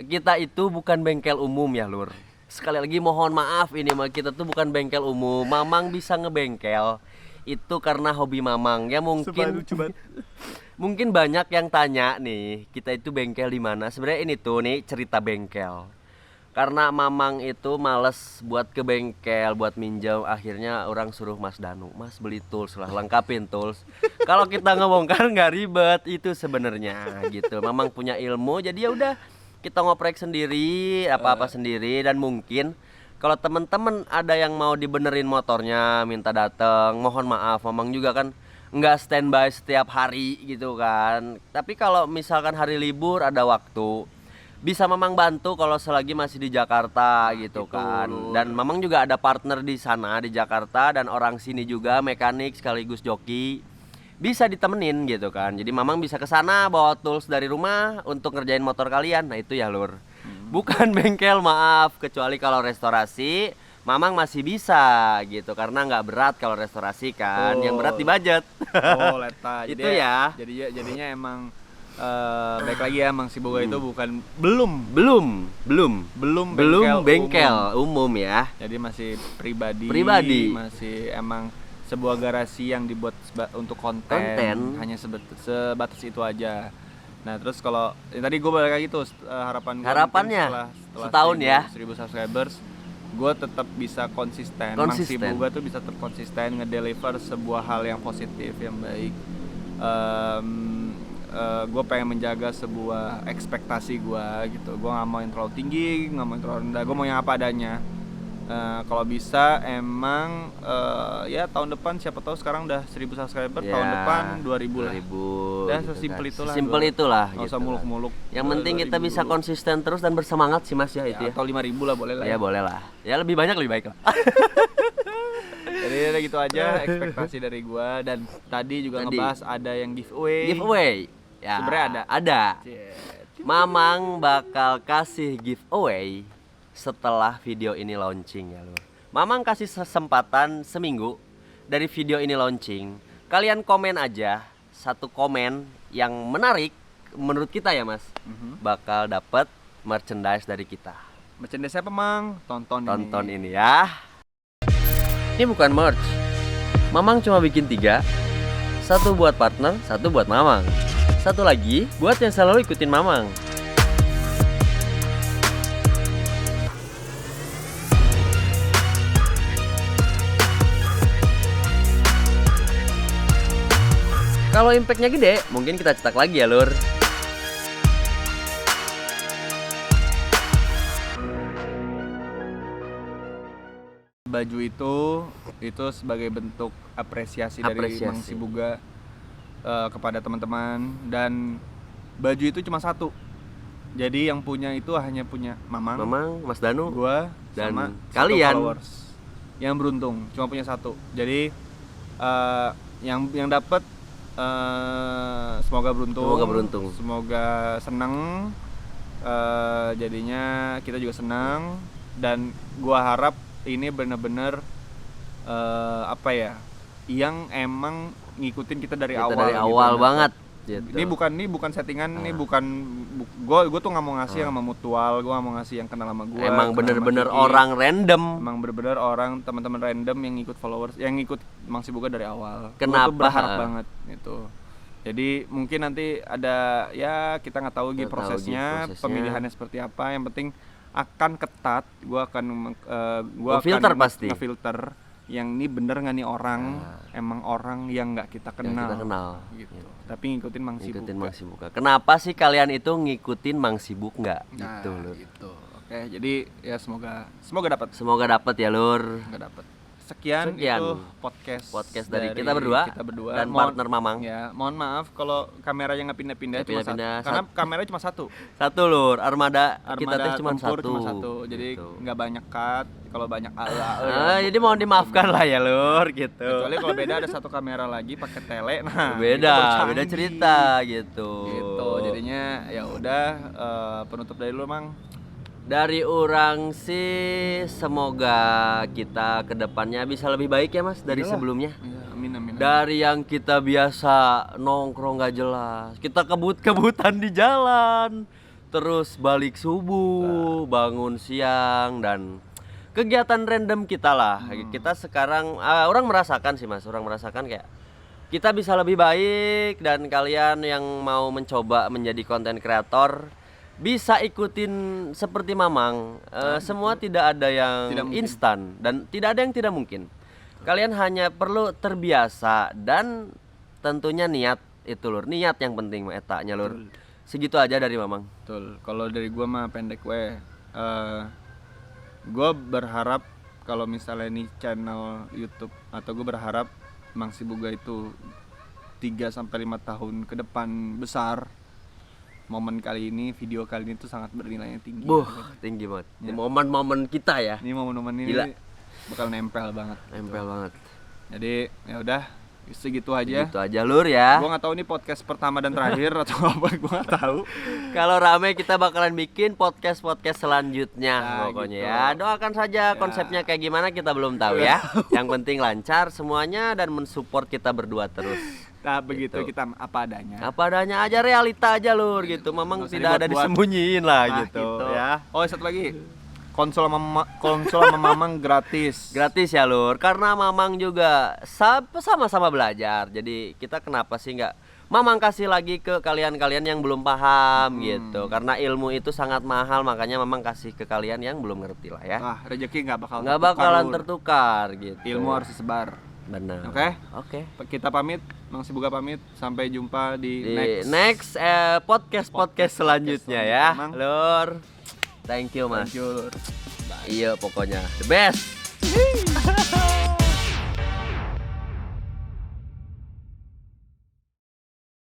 kita itu bukan bengkel umum ya Lur. Sekali lagi mohon maaf ini mah, kita tuh bukan bengkel umum. Mamang bisa ngebengkel itu karena hobi Mamang. Ya mungkin mungkin banyak yang tanya nih, kita itu bengkel di mana? Sebenarnya ini tuh nih cerita bengkel. Karena Mamang itu males buat ke bengkel, buat minjam, akhirnya orang suruh Mas Danu, Mas beli tools lah, lengkapin tools. Kalau kita ngebongkar nggak ribet itu sebenarnya gitu. Mamang punya ilmu, jadi ya udah kita ngoprek sendiri, apa-apa sendiri. Dan mungkin kalau temen-temen ada yang mau dibenerin motornya, minta dateng, mohon maaf, Mamang juga kan nggak standby setiap hari gitu kan. Tapi kalau misalkan hari libur ada waktu, bisa Mamang bantu kalau selagi masih di Jakarta gitu kan. Dan Mamang juga ada partner di sana di Jakarta, dan orang sini juga mekanik sekaligus joki. Bisa ditemenin gitu kan. Jadi Mamang bisa ke sana bawa tools dari rumah untuk ngerjain motor kalian. Nah itu ya Lur. Bukan bengkel, maaf, kecuali kalau restorasi Mamang masih bisa gitu, karena nggak berat kalau restorasi kan. Yang berat di budget. Oh, leta. Itu ya. Jadinya emang baik lagi ya, Mang Si Boga itu bukan belum bengkel umum ya. Jadi masih pribadi, masih emang sebuah garasi yang dibuat untuk konten. Hanya sebatas itu aja. Nah terus kalau tadi gue balik lagi tuh harapannya setelah setahun 1000, ya 1000 subscribers, gue tetap bisa konsisten. Mang Si Boga tuh bisa tetap konsisten ngedeliver sebuah hal yang positif, yang baik. Gue pengen menjaga sebuah ekspektasi gue gitu. Gue nggak mau yang terlalu tinggi, nggak mau yang terlalu rendah. Gue mau yang apa adanya. Kalau bisa emang ya tahun depan, siapa tahu sekarang udah 1000 subscriber, tahun depan 2000 lah. Dan gitu sesimpel kan. itulah. Sesimpel itulah. Nggak Gitu usah muluk-muluk. Yang penting kita bisa konsisten terus dan bersemangat sih Mas ya, itu ya. Atau 5000 lah boleh lah. Ya boleh lah. Ya lebih banyak lebih baik lah. Jadi udah gitu aja ekspektasi dari gua. Dan tadi juga ngebahas ada yang giveaway. Ya, sebenarnya ada. Mamang bakal kasih giveaway setelah video ini launching ya Lur. Mamang kasih kesempatan seminggu dari video ini launching. Kalian komen aja satu komen yang menarik menurut kita ya Mas. Bakal dapat merchandise dari kita. Merchandise apa Mang? Tonton ini ya. Ini bukan merch. Mamang cuma bikin 3. Satu buat partner, satu buat Mamang. Satu lagi buat yang selalu ikutin Mamang. Kalau impactnya gede, mungkin kita cetak lagi ya Lur. Baju itu sebagai bentuk apresiasi dari Mang Si Boga kepada teman-teman. Dan baju itu cuma satu, jadi yang punya itu hanya punya Mamang, Mas Danu, gua, dan sama kalian followers yang beruntung cuma punya satu. Jadi yang dapat semoga beruntung, semoga seneng. Jadinya kita juga senang, dan gua harap ini benar-benar yang emang ngikutin kita dari awal gitu, banget gitu. Ini bukan settingan, ini gue tuh nggak mau ngasih yang sama mutual, gue nggak mau ngasih yang kenal sama gue. Emang bener-bener orang random. Emang bener-bener orang, teman-teman random yang ngikut followers, yang ngikut Mang Si Boga dari awal. Kenapa? Gue tuh berharap banget gitu. Jadi mungkin nanti ada, ya kita nggak tahu prosesnya, pemilihannya seperti apa. Yang penting akan ketat. Gue akan filter pasti. Ngefilter yang ini bener nggak nih orang, emang orang yang nggak kita kenal gitu. Tapi ngikutin Mang Si Boga. Kenapa sih kalian itu ngikutin Mang Si Boga Nah, gitu Lur? gitu. Oke, jadi ya semoga dapat. Semoga dapat ya Lur. Semoga dapat. Sekian itu podcast dari kita berdua dan partner Mamang. Ya, mohon maaf kalau kameranya nggak pindah-pindah, cuma satu. Karena kameranya cuma satu. Satu Lur, armada kita teh cuma tempur satu. Jadi gitu. nggak banyak cut. Kalau banyak jadi mohon dimaafkan lah ya Lur gitu. Kecuali kalau beda ada satu kamera lagi pakai tele. Nah, beda cerita gitu. Gitu. Jadinya ya udah penutup dari lu Mang. Dari orang sih semoga kita kedepannya bisa lebih baik ya Mas dari sebelumnya. Ya, amin. Dari yang kita biasa nongkrong gak jelas, kita kebut-kebutan di jalan, terus balik subuh, bangun siang, dan kegiatan random kita lah. Kita sekarang, orang merasakan sih mas, orang merasakan kayak kita bisa lebih baik, dan kalian yang mau mencoba menjadi konten kreator bisa ikutin seperti Mamang. Semua tidak ada yang Tidak mungkin. instan dan tidak ada yang tidak mungkin. Kalian hanya perlu terbiasa dan tentunya niat itu lur. Niat yang penting etanya lur. Segitu aja dari Mamang. Betul. Kalau dari gua mah pendek gua berharap kalau misalnya ini channel YouTube atau gua berharap Mang Sibuga itu 3 sampai 5 tahun ke depan besar. Momen kali ini, video kali ini tuh sangat bernilai yang tinggi. Tinggi banget. Ya. Momen-momen kita ya. Ini momen-momen ini Gila. bakal nempel banget. Nempel banget. Jadi ya udah segitu aja. Gitu aja lur ya. Gua nggak tahu ini podcast pertama dan terakhir atau apa, gua nggak tahu. Kalau rame kita bakalan bikin podcast selanjutnya Nah, pokoknya gitu. ya. Doakan saja konsepnya kayak gimana kita belum tahu ya. Yang penting lancar semuanya dan mensupport kita berdua terus. Nah begitu Gitu. kita apa adanya. Apa adanya aja, realita aja lur gitu. Memang Nggak usah tidak ada dibuat-buat. disembunyiin lah Nah, gitu ya. Oh satu lagi, konsol sama Mamang gratis. Gratis ya lur, karena Mamang juga sama-sama belajar. Jadi kita kenapa sih nggak Mamang kasih lagi ke kalian-kalian yang belum paham gitu. Karena ilmu itu sangat mahal, makanya Mamang kasih ke kalian yang belum ngerti lah ya. Wah rezeki nggak Nggak bakalan tertukar gitu. Ilmu harus disebar. Benar. Oke? Oke. Kita pamit, Mang Sibuga pamit. Sampai jumpa di Di next podcast selanjutnya ya, Mang. lur. Thank you mas. Thank you, Lur. Iya pokoknya the best.